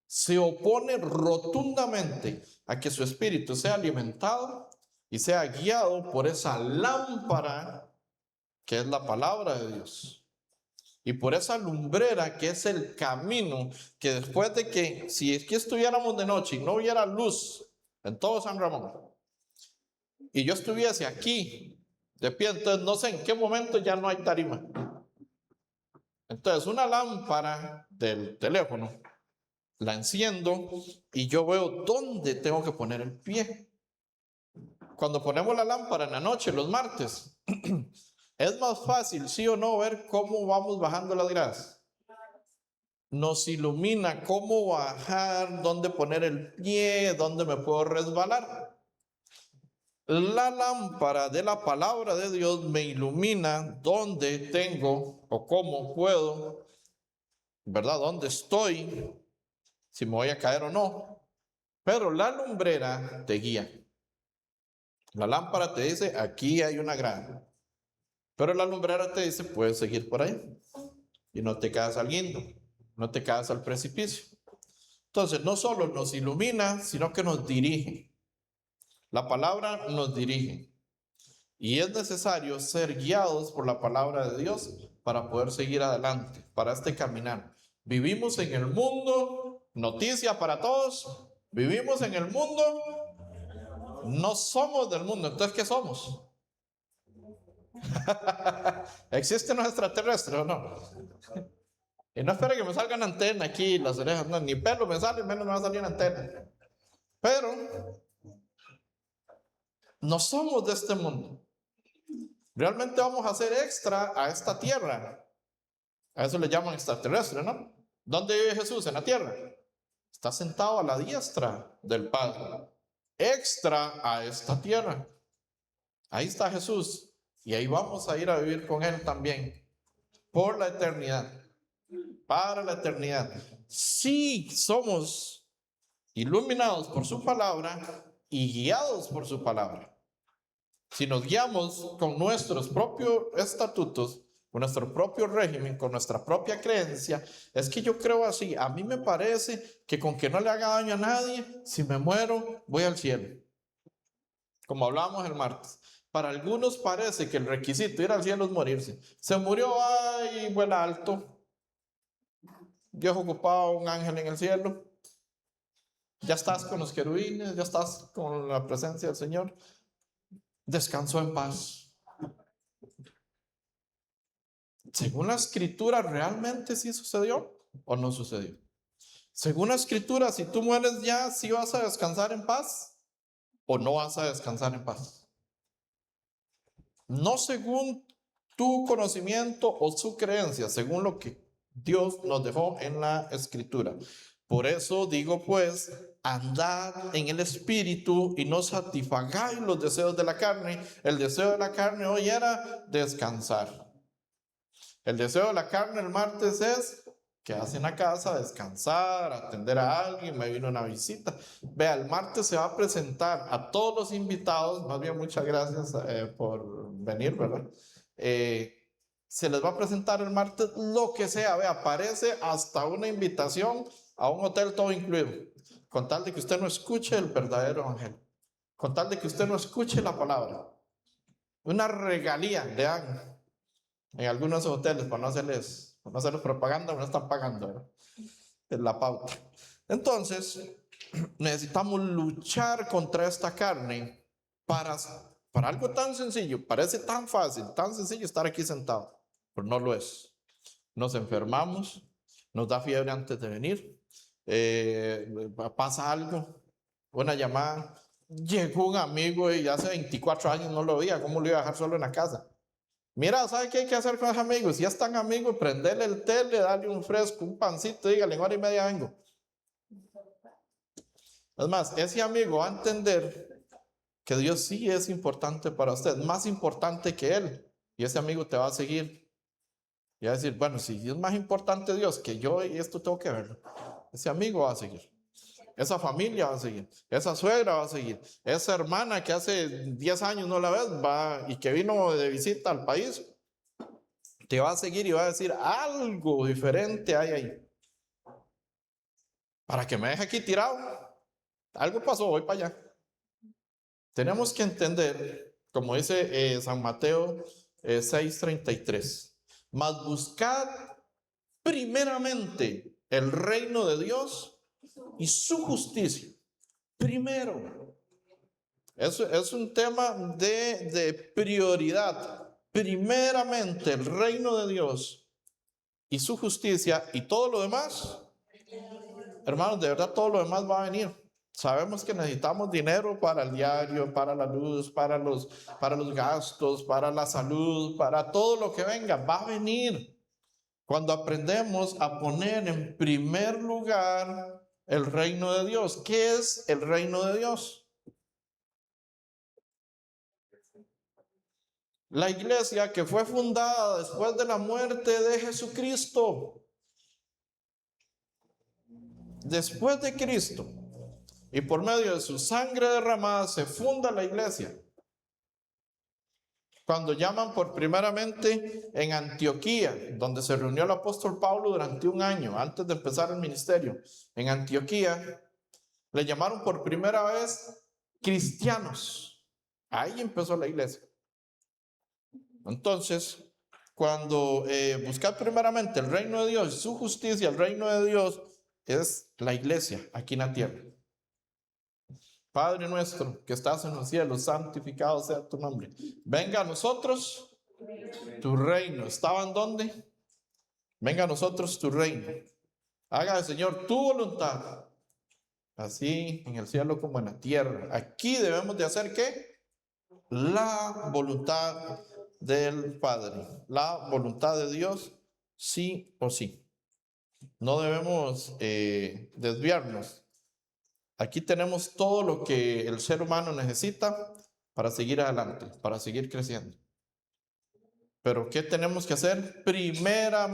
Se opone rotundamente a que su espíritu sea alimentado y sea guiado por esa lámpara que es la palabra de Dios. Y por esa lumbrera que es el camino, que después de que, si es que estuviéramos de noche y no hubiera luz en todo San Ramón, y yo estuviese aquí de pie, entonces no sé en qué momento ya no hay tarima. Entonces una lámpara del teléfono la enciendo y yo veo dónde tengo que poner el pie. Cuando ponemos la lámpara en la noche, los martes, Es más fácil, sí o no, ver cómo vamos bajando las gradas. Nos ilumina cómo bajar, dónde poner el pie, dónde me puedo resbalar. La lámpara de la palabra de Dios me ilumina dónde tengo o cómo puedo, ¿verdad? Dónde estoy, si me voy a caer o no. Pero la lumbrera te guía. La lámpara te dice, aquí hay una grada. Pero la lumbrera te dice, puedes seguir por ahí. Y no te caes al guindo, no te caes al precipicio. Entonces, no solo nos ilumina, sino que nos dirige. La palabra nos dirige. Y es necesario ser guiados por la palabra de Dios para poder seguir adelante, para este caminar. Vivimos en el mundo, noticia para todos, vivimos en el mundo, no somos del mundo. Entonces, ¿qué somos? ¿Existen los extraterrestres o no? Y no espero que me salgan antenas aquí, las orejas, no, ni pelo me sale, menos me va a salir antena. Pero no somos de este mundo. Realmente vamos a ser extra a esta tierra. A eso le llaman extraterrestre, ¿no? ¿Dónde vive Jesús? En la tierra. Está sentado a la diestra del Padre. Extra a esta tierra. Ahí está Jesús. Y ahí vamos a ir a vivir con Él también. Por la eternidad. Para la eternidad. Sí somos iluminados por su palabra y guiados por su palabra. Si nos guiamos con nuestros propios estatutos, con nuestro propio régimen, con nuestra propia creencia, es que yo creo así, a mí me parece que con que no le haga daño a nadie, si me muero, voy al cielo. Como hablábamos el martes. Para algunos parece que el requisito de ir al cielo es morirse. Se murió, ay, vuela alto. Dios ocupaba un ángel en el cielo. Ya estás con los querubines, ya estás con la presencia del Señor. Descansó en paz. Según la escritura, ¿realmente sí sucedió o no sucedió? Según la escritura, si tú mueres ya, ¿sí vas a descansar en paz o no vas a descansar en paz? No según tu conocimiento o su creencia, según lo que Dios nos dejó en la escritura. Por eso digo pues, andad en el espíritu y no satisfagáis los deseos de la carne. El deseo de la carne hoy era descansar. El deseo de la carne el martes es quedarse en la casa, descansar, atender a alguien, me vino una visita. Vea, el martes se va a presentar a todos los invitados, más bien muchas gracias por venir, ¿verdad? Se les va a presentar el martes lo que sea, vea, aparece hasta una invitación a un hotel todo incluido, con tal de que usted no escuche el verdadero evangelio, con tal de que usted no escuche la palabra. Una regalía le dan en algunos hoteles para no hacerles propaganda, no están pagando, ¿verdad? Es la pauta. Entonces, necesitamos luchar contra esta carne para algo tan sencillo. Parece tan fácil, tan sencillo estar aquí sentado, pero no lo es. Nos enfermamos, nos da fiebre antes de venir, pasa algo, una llamada, llegó un amigo y hace 24 años no lo veía, ¿cómo lo iba a dejar solo en la casa? Mira, ¿sabe qué hay que hacer con los amigos? Si ya están amigos, prenderle el tele, darle un fresco, un pancito, dígale, en hora y media vengo. Es más, ese amigo va a entender que Dios sí es importante para usted, más importante que él. Y ese amigo te va a seguir. Y va a decir, bueno, si es más importante Dios que yo y esto tengo que verlo. Ese amigo va a seguir. Esa familia va a seguir, esa suegra va a seguir, esa hermana que hace 10 años no la ves va, y que vino de visita al país, te va a seguir y va a decir algo diferente hay ahí. Para que me deje aquí tirado, algo pasó, voy para allá. Tenemos que entender, como dice San Mateo 6:33, mas buscad primeramente el reino de Dios y su justicia. Primero. Eso es un tema de prioridad. Primeramente el reino de Dios y su justicia y todo lo demás. Hermanos, de verdad todo lo demás va a venir. Sabemos que necesitamos dinero para el diario, para la luz, para los gastos, para la salud, para todo lo que venga. Va a venir cuando aprendemos a poner en primer lugar el reino de Dios. ¿Qué es el reino de Dios? La iglesia que fue fundada después de la muerte de Jesucristo. Después de Cristo y por medio de su sangre derramada se funda la iglesia. Cuando llaman por primeramente en Antioquía, donde se reunió el apóstol Pablo durante un año antes de empezar el ministerio, en Antioquía, le llamaron por primera vez cristianos. Ahí empezó la iglesia. Entonces, cuando buscar primeramente el reino de Dios, su justicia, el reino de Dios es la iglesia aquí en la tierra. Padre nuestro que estás en los cielos, santificado sea tu nombre. Venga a nosotros tu reino. ¿Estaban dónde? Venga a nosotros tu reino. Haga el Señor tu voluntad, así en el cielo como en la tierra. Aquí debemos de hacer ¿qué? La voluntad del Padre, la voluntad de Dios, sí o sí. No debemos desviarnos. Aquí tenemos todo lo que el ser humano necesita para seguir adelante, para seguir creciendo. Pero ¿qué tenemos que hacer? Primero.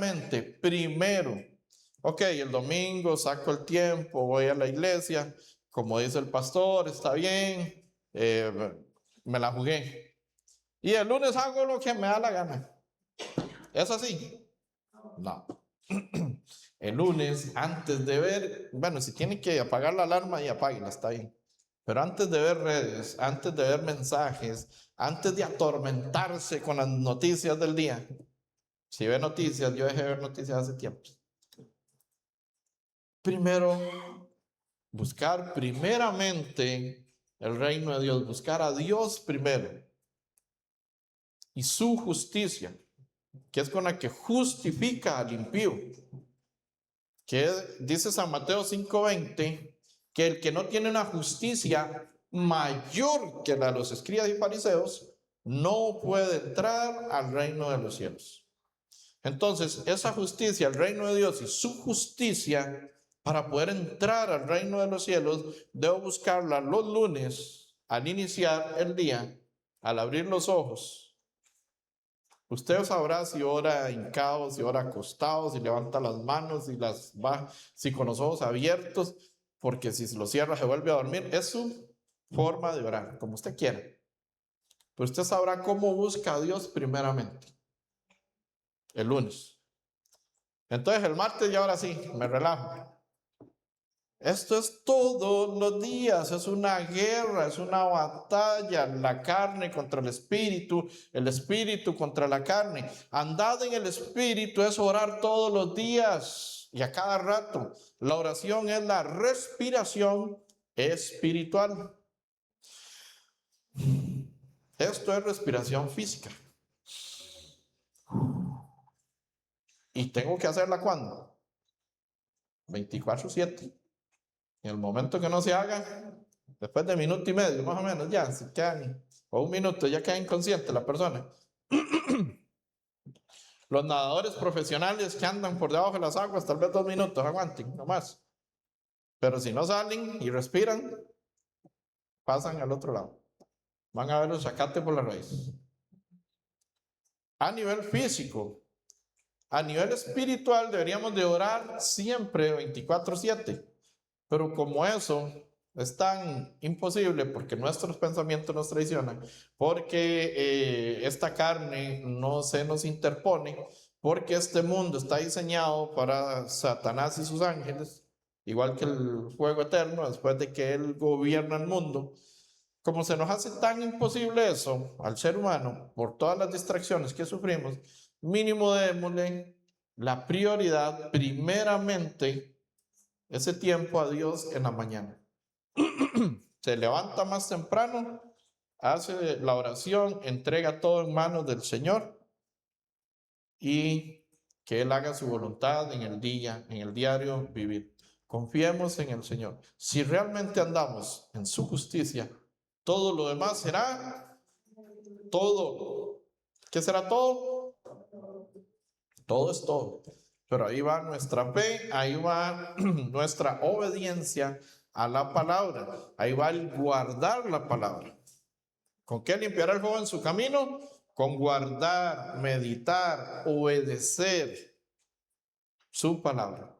Ok, el domingo saco el tiempo, voy a la iglesia, como dice el pastor, está bien, me la jugué. Y el lunes hago lo que me da la gana. ¿Es así? No. El lunes, antes de ver, bueno, si tiene que apagar la alarma y apáguela, está bien. Pero antes de ver redes, antes de ver mensajes, antes de atormentarse con las noticias del día, si ve noticias, yo dejé de ver noticias hace tiempo. Primero, buscar primeramente el reino de Dios, buscar a Dios primero y su justicia, que es con la que justifica al impío. Que dice San Mateo 5:20, que el que no tiene una justicia mayor que la de los escribas y fariseos, no puede entrar al reino de los cielos. Entonces, esa justicia, el reino de Dios y su justicia, para poder entrar al reino de los cielos, debo buscarla los lunes, al iniciar el día, al abrir los ojos. Usted sabrá si ora hincado, si ora acostado, si levanta las manos, si las va, si con los ojos abiertos, porque si se lo cierra se vuelve a dormir. Es su forma de orar, como usted quiera. Pero usted sabrá cómo busca a Dios primeramente. El lunes. Entonces el martes ya ahora sí, me relajo. Esto es todos los días, es una guerra, es una batalla, la carne contra el espíritu contra la carne. Andad en el espíritu es orar todos los días y a cada rato. La oración es la respiración espiritual. Esto es respiración física. ¿Y tengo que hacerla cuándo? 24/7. En el momento que no se haga, después de minuto y medio, más o menos, ya se quedan, o un minuto, ya queda inconsciente la persona. Los nadadores profesionales que andan por debajo de las aguas, tal vez 2 minutos, aguanten, no más. Pero si no salen y respiran, pasan al otro lado. Van a ver el zacate por la raíz. A nivel físico, a nivel espiritual, deberíamos de orar siempre 24/7. Pero como eso es tan imposible porque nuestros pensamientos nos traicionan, porque esta carne no se nos interpone, porque este mundo está diseñado para Satanás y sus ángeles, igual que el fuego eterno, después de que él gobierna el mundo. Como se nos hace tan imposible eso al ser humano, por todas las distracciones que sufrimos, mínimo démosle la prioridad primeramente ese tiempo a Dios en la mañana. Se levanta más temprano, hace la oración, entrega todo en manos del Señor y que Él haga su voluntad en el día, en el diario vivir. Confiemos en el Señor. Si realmente andamos en su justicia, todo lo demás será todo. ¿Qué será todo? Todo es todo. Pero ahí va nuestra fe, ahí va nuestra obediencia a la palabra, ahí va el guardar la palabra. ¿Con qué limpiará el joven su camino? Con guardar, meditar, obedecer su palabra.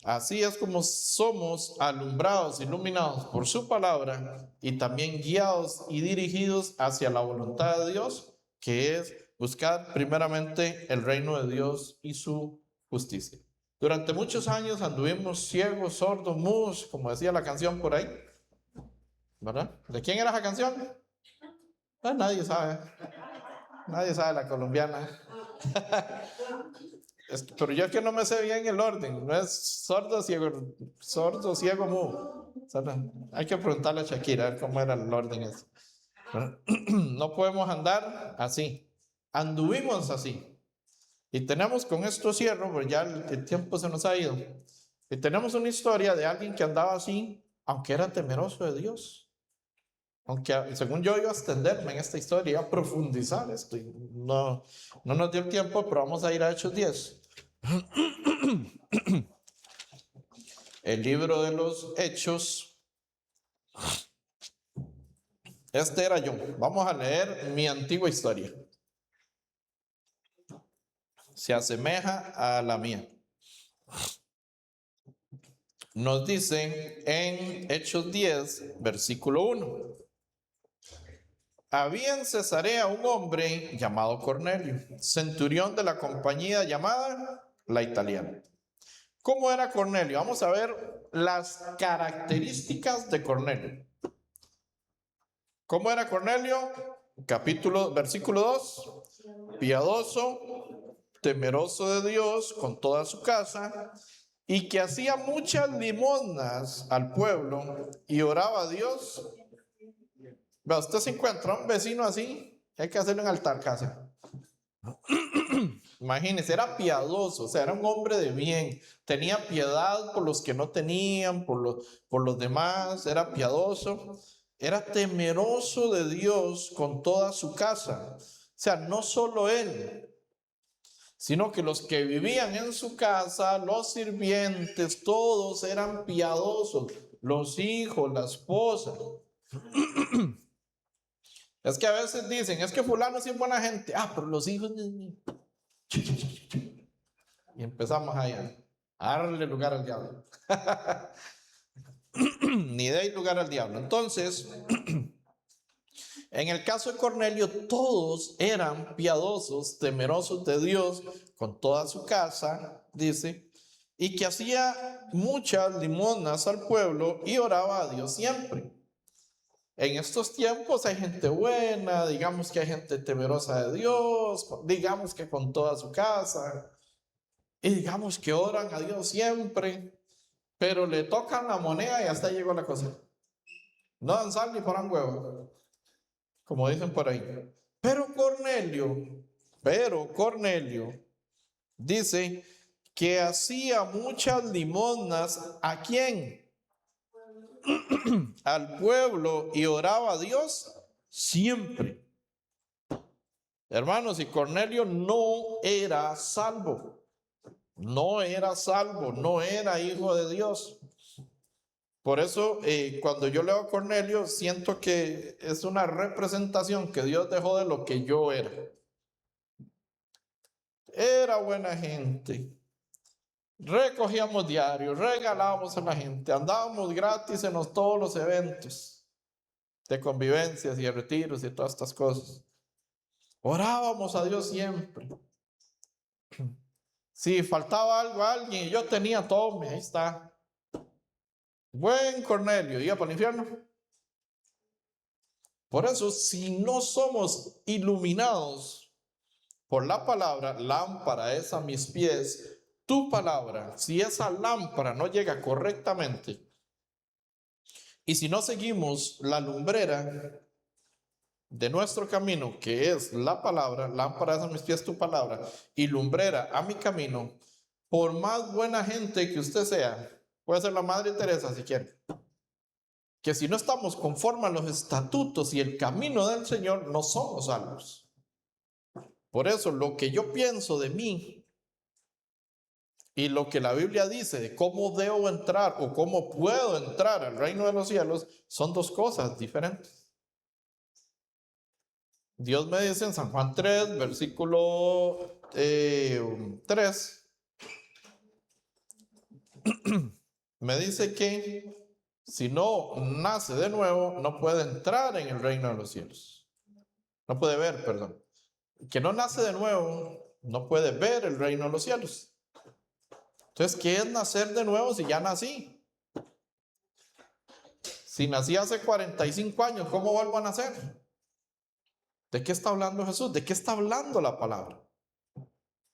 Así es como somos alumbrados, iluminados por su palabra y también guiados y dirigidos hacia la voluntad de Dios, que es buscar primeramente el reino de Dios y su justicia. Durante muchos años anduvimos ciegos, sordos, mudos, como decía la canción por ahí, ¿verdad? ¿De quién era esa canción? Nadie sabe la colombiana. Pero yo es que no me sé bien el orden, no es sordo, ciego, mudo. Hay que preguntarle a Shakira a ver cómo era el orden ese. No podemos andar así. Anduvimos así. Y tenemos, con esto cierro, porque ya el tiempo se nos ha ido. Y tenemos una historia de alguien que andaba así, aunque era temeroso de Dios. Aunque según yo iba a extenderme en esta historia, iba a profundizar esto. No nos dio el tiempo, pero vamos a ir a Hechos 10. El libro de los Hechos. Este era yo. Vamos a leer mi antigua historia. Se asemeja a la mía. Nos dice en Hechos 10, versículo 1. Había en Cesarea un hombre llamado Cornelio, centurión de la compañía llamada La Italiana. ¿Cómo era Cornelio? Vamos a ver las características de Cornelio. ¿Cómo era Cornelio? Versículo 2. Piadoso, temeroso de Dios con toda su casa, y que hacía muchas limosnas al pueblo y oraba a Dios. Vea, usted se encuentra un vecino así, hay que hacerle un altar casi. Imagínese, era piadoso, o sea, era un hombre de bien, tenía piedad por los que no tenían, por los demás, era piadoso, era temeroso de Dios con toda su casa. O sea, no solo él, sino que los que vivían en su casa, los sirvientes, todos eran piadosos, los hijos, la esposa. Es que a veces dicen, es que fulano sí es buena gente. Pero los hijos... Y empezamos allá a darle lugar al diablo. Ni deis lugar al diablo. Entonces, en el caso de Cornelio, todos eran piadosos, temerosos de Dios, con toda su casa, dice, y que hacía muchas limosnas al pueblo y oraba a Dios siempre. En estos tiempos hay gente buena, digamos que hay gente temerosa de Dios, digamos que con toda su casa, y digamos que oran a Dios siempre, pero le tocan la moneda y hasta llegó la cosa. No dan sal ni paran huevo, como dicen por ahí. Pero Cornelio dice que hacía muchas limosnas. ¿A quién? Al pueblo, y oraba a Dios siempre. Hermanos, y Cornelio no era salvo, no era hijo de Dios. Por eso cuando yo leo a Cornelio siento que es una representación que Dios dejó de lo que yo era. Era buena gente, recogíamos diarios, regalábamos a la gente, andábamos gratis en todos los eventos de convivencias y de retiros y todas estas cosas. Orábamos a Dios siempre. Si faltaba algo a alguien, yo tenía todo, ahí está. Buen Cornelio, iba para el infierno. Por eso, si no somos iluminados por la palabra, lámpara es a mis pies, tu palabra, si esa lámpara no llega correctamente, y si no seguimos la lumbrera de nuestro camino, que es la palabra, lámpara es a mis pies tu palabra, y lumbrera a mi camino, por más buena gente que usted sea, puede ser la Madre Teresa si quiere, que si no estamos conforme a los estatutos y el camino del Señor, no somos salvos. Por eso lo que yo pienso de mí y lo que la Biblia dice de cómo debo entrar o cómo puedo entrar al reino de los cielos son dos cosas diferentes. Dios me dice en San Juan 3, versículo 3, me dice que si no nace de nuevo, no puede entrar en el reino de los cielos. No puede ver, perdón. Que no nace de nuevo, no puede ver el reino de los cielos. Entonces, ¿qué es nacer de nuevo si ya nací? Si nací hace 45 años, ¿cómo vuelvo a nacer? ¿De qué está hablando Jesús? ¿De qué está hablando la palabra?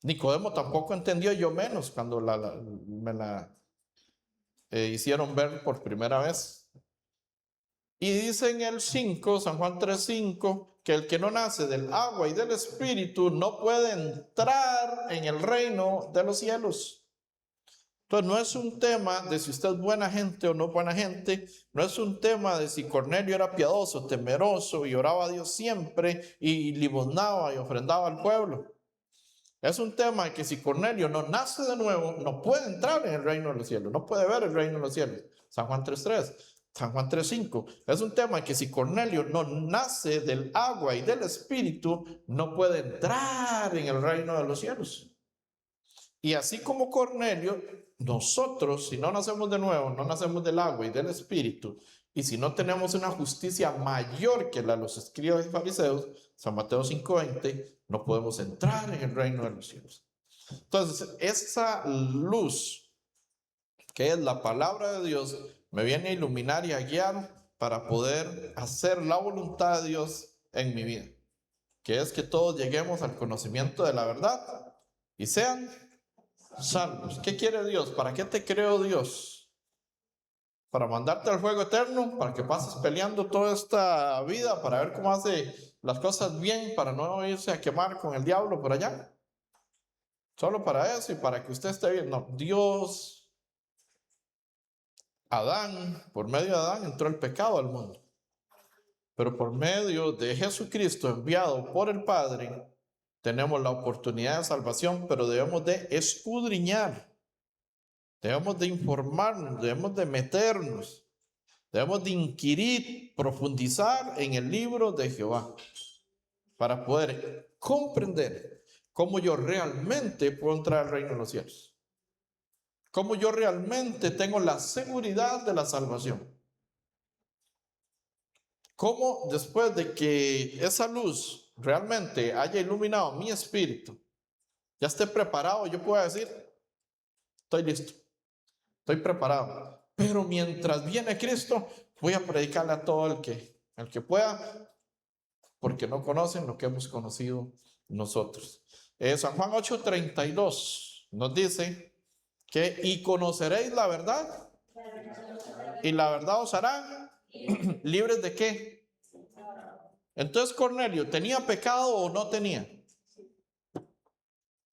Nicodemo tampoco entendió, yo menos, cuando me la hicieron ver por primera vez. Y dice en el 5, San Juan 3:5, que el que no nace del agua y del espíritu no puede entrar en el reino de los cielos. Entonces no es un tema de si usted es buena gente o no buena gente, no es un tema de si Cornelio era piadoso, temeroso y oraba a Dios siempre y limosnaba y ofrendaba al pueblo. Es un tema de que si Cornelio no nace de nuevo, no puede entrar en el reino de los cielos, no puede ver el reino de los cielos. San Juan 3:3, San Juan 3:5. Es un tema de que si Cornelio no nace del agua y del espíritu, no puede entrar en el reino de los cielos. Y así como Cornelio, nosotros, si no nacemos de nuevo, no nacemos del agua y del espíritu, y si no tenemos una justicia mayor que la de los escribas y fariseos, San Mateo 5:20, no podemos entrar en el reino de los cielos. Entonces, esa luz, que es la palabra de Dios, me viene a iluminar y a guiar para poder hacer la voluntad de Dios en mi vida, que es que todos lleguemos al conocimiento de la verdad y sean salvos. ¿Qué quiere Dios? ¿Para qué te creó Dios? ¿Para mandarte al fuego eterno? ¿Para que pases peleando toda esta vida? ¿Para ver cómo hace las cosas bien? ¿Para no irse a quemar con el diablo por allá? Solo para eso y para que usted esté bien. No, Dios, Adán, por medio de Adán entró el pecado al mundo. Pero por medio de Jesucristo enviado por el Padre, tenemos la oportunidad de salvación, pero debemos de escudriñar. Debemos de informarnos, debemos de meternos, debemos de inquirir, profundizar en el libro de Jehová para poder comprender cómo yo realmente puedo entrar al reino de los cielos, cómo yo realmente tengo la seguridad de la salvación, cómo después de que esa luz realmente haya iluminado mi espíritu, ya esté preparado, yo puedo decir, estoy listo. Estoy preparado. Pero mientras viene Cristo, voy a predicarle a todo el que pueda, porque no conocen lo que hemos conocido nosotros. San Juan 8:32 nos dice que y conoceréis la verdad y la verdad os hará libres de qué. Entonces Cornelio, ¿tenía pecado o no tenía?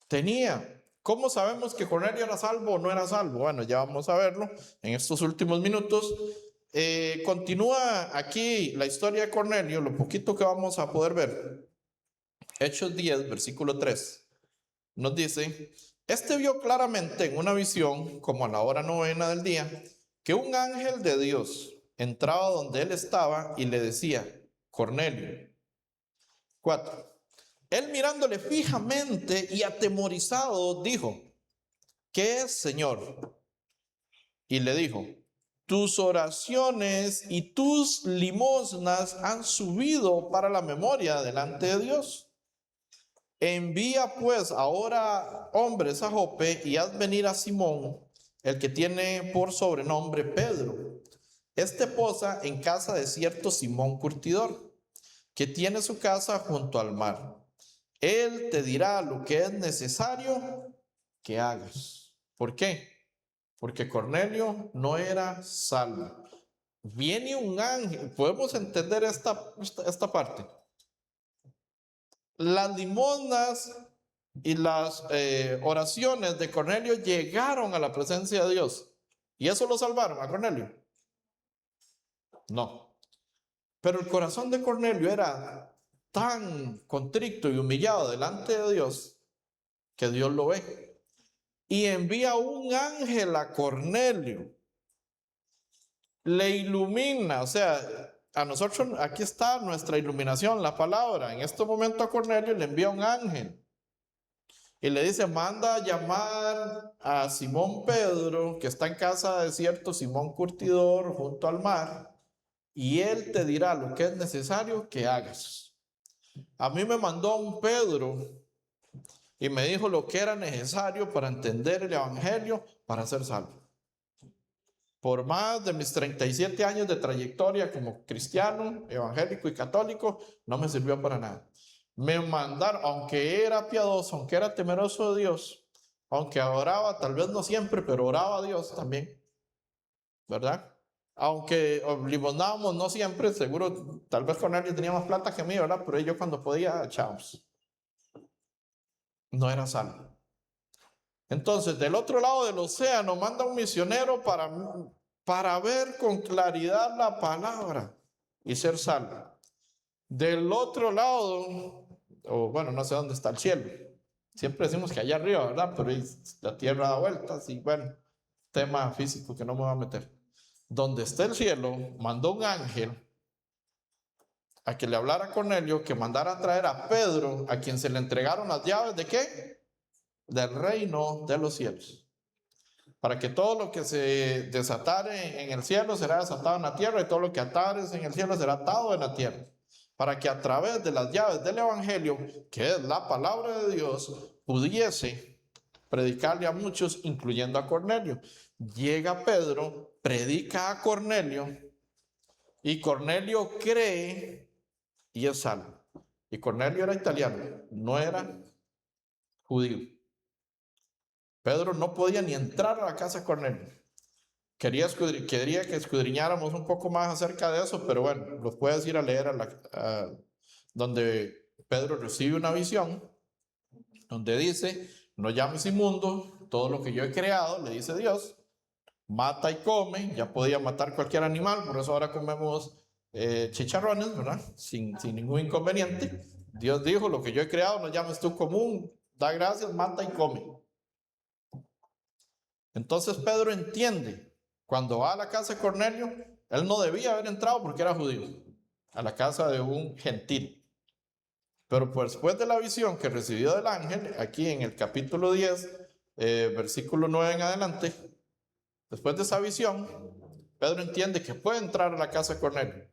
Tenía. ¿Cómo sabemos que Cornelio era salvo o no era salvo? Bueno, ya vamos a verlo en estos últimos minutos. Continúa aquí la historia de Cornelio, lo poquito que vamos a poder ver. Hechos 10, versículo 3. Nos dice, este vio claramente en una visión, como a la hora novena del día, que un ángel de Dios entraba donde él estaba y le decía, Cornelio. 4. Él mirándole fijamente y atemorizado dijo, ¿qué es, Señor? Y le dijo, tus oraciones y tus limosnas han subido para la memoria delante de Dios. Envía pues ahora hombres a Jope y haz venir a Simón, el que tiene por sobrenombre Pedro. Este posa en casa de cierto Simón Curtidor, que tiene su casa junto al mar. Él te dirá lo que es necesario que hagas. ¿Por qué? Porque Cornelio no era salvo. Viene un ángel. ¿Podemos entender esta parte? Las limosnas y las oraciones de Cornelio llegaron a la presencia de Dios. ¿Y eso lo salvaron a Cornelio? No. Pero el corazón de Cornelio era tan contrito y humillado delante de Dios que Dios lo ve y envía un ángel a Cornelio, le ilumina. O sea, a nosotros aquí está nuestra iluminación, la palabra. En este momento a Cornelio le envía un ángel y le dice: manda a llamar a Simón Pedro, que está en casa de cierto Simón Curtidor junto al mar, y él te dirá lo que es necesario que hagas. A mí me mandó un Pedro y me dijo lo que era necesario para entender el evangelio, para ser salvo. Por más de mis 37 años de trayectoria como cristiano, evangélico y católico, no me sirvió para nada. Me mandaron, aunque era piadoso, aunque era temeroso de Dios, aunque oraba, tal vez no siempre, pero oraba a Dios también, ¿verdad? Aunque limonábamos no siempre, seguro, tal vez Cornelio tenía más plata que mí, ¿verdad? Pero yo cuando podía, chavos, no era salvo. Entonces, del otro lado del océano manda un misionero para ver con claridad la palabra y ser salvo. Del otro lado, o bueno, no sé dónde está el cielo. Siempre decimos que allá arriba, ¿verdad? Pero la tierra da vueltas y bueno, tema físico que no me voy a meter. Donde está el cielo, mandó un ángel a que le hablara a Cornelio, que mandara a traer a Pedro, a quien se le entregaron las llaves ¿de qué? Del reino de los cielos. Para que todo lo que se desatare en el cielo será desatado en la tierra, y todo lo que atares en el cielo será atado en la tierra. Para que a través de las llaves del evangelio, que es la palabra de Dios, pudiese predicarle a muchos, incluyendo a Cornelio. Llega Pedro, predica a Cornelio, y Cornelio cree y es salvo. Y Cornelio era italiano, no era judío. Pedro no podía ni entrar a la casa de Cornelio. Quería que escudriñáramos un poco más acerca de eso, pero bueno, los puedes ir a leer donde Pedro recibe una visión, donde dice: no llames inmundo todo lo que yo he creado, le dice Dios, mata y come. Ya podía matar cualquier animal, por eso ahora comemos chicharrones, ¿verdad? Sin ningún inconveniente. Dios dijo: lo que yo he creado no llames tú común, da gracias, mata y come. Entonces Pedro entiende. Cuando va a la casa de Cornelio, él no debía haber entrado porque era judío, a la casa de un gentil. Pero pues después de la visión que recibió del ángel, aquí en el capítulo 10, versículo 9 en adelante, después de esa visión, Pedro entiende que puede entrar a la casa de Cornelio.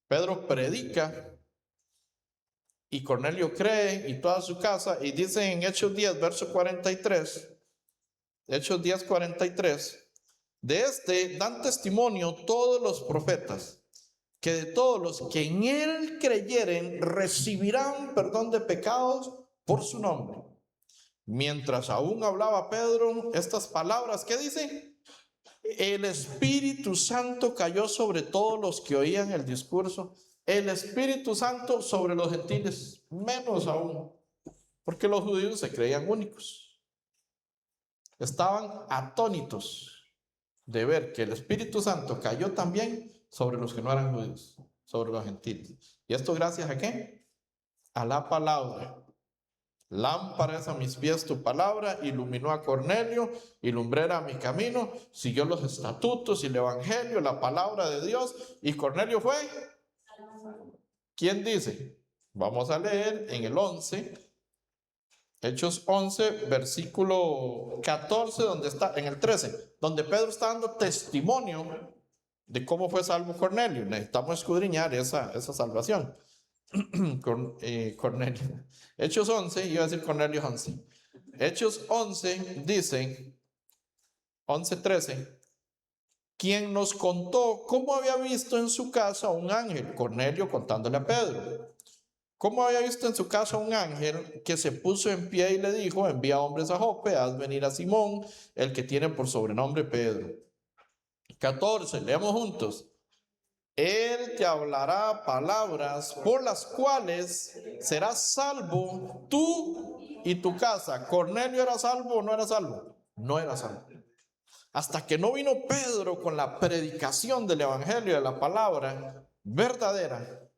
Pedro predica y Cornelio cree y toda su casa, y dice en Hechos 10, verso 43, Hechos 10, 43, de este dan testimonio todos los profetas, que de todos los que en él creyeren recibirán perdón de pecados por su nombre. Mientras aún hablaba Pedro estas palabras, ¿qué dice? El Espíritu Santo cayó sobre todos los que oían el discurso. El Espíritu Santo sobre los gentiles, menos aún, porque los judíos se creían únicos. Estaban atónitos de ver que el Espíritu Santo cayó también sobre los que no eran judíos, sobre los gentiles. ¿Y esto gracias a qué? A la palabra. Lámpara es a mis pies tu palabra, iluminó a Cornelio y lumbrera a mi camino. Siguió los estatutos y el evangelio, la palabra de Dios, y Cornelio fue. ¿Quién dice? Vamos a leer en el 11, Hechos 11, versículo 14, donde está, en el 13, donde Pedro está dando testimonio de cómo fue salvo Cornelio. Necesitamos escudriñar esa salvación. Cornelio. Hechos 11, iba a decir Cornelio 11. Hechos 11 dice, 11:13, quien nos contó cómo había visto en su casa un ángel, Cornelio contándole a Pedro. ¿Cómo había visto en su casa un ángel que se puso en pie y le dijo: envía hombres a Jope, haz venir a Simón, el que tiene por sobrenombre Pedro? 14, leamos juntos. Él te hablará palabras por las cuales serás salvo tú y tu casa, ¿Cornelio era salvo o no era salvo? No era salvo. Hasta que no vino Pedro con la predicación del evangelio, de la palabra verdadera,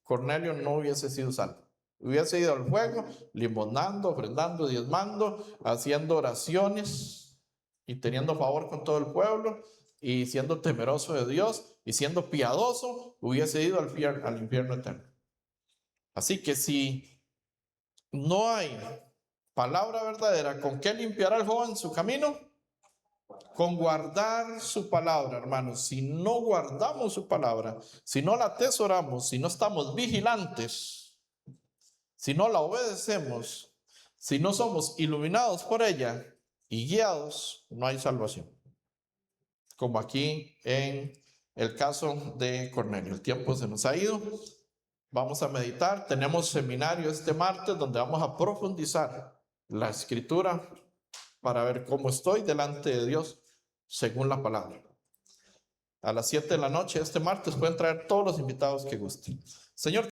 Cornelio no hubiese sido salvo. Hubiese ido al fuego, limonando, ofrendando, diezmando, haciendo oraciones y teniendo favor con todo el pueblo y siendo temeroso de Dios y siendo piadoso, hubiese ido al infierno eterno. Así que si no hay palabra verdadera, ¿con qué limpiará el joven su camino? Con guardar su palabra, hermanos. Si no guardamos su palabra, si no la atesoramos, si no estamos vigilantes, si no la obedecemos, si no somos iluminados por ella y guiados, no hay salvación. Como aquí en el caso de Cornelio. El tiempo se nos ha ido. Vamos a meditar. Tenemos seminario este martes donde vamos a profundizar la escritura para ver cómo estoy delante de Dios según la palabra. A las 7 de la noche este martes pueden traer todos los invitados que gusten. Señor.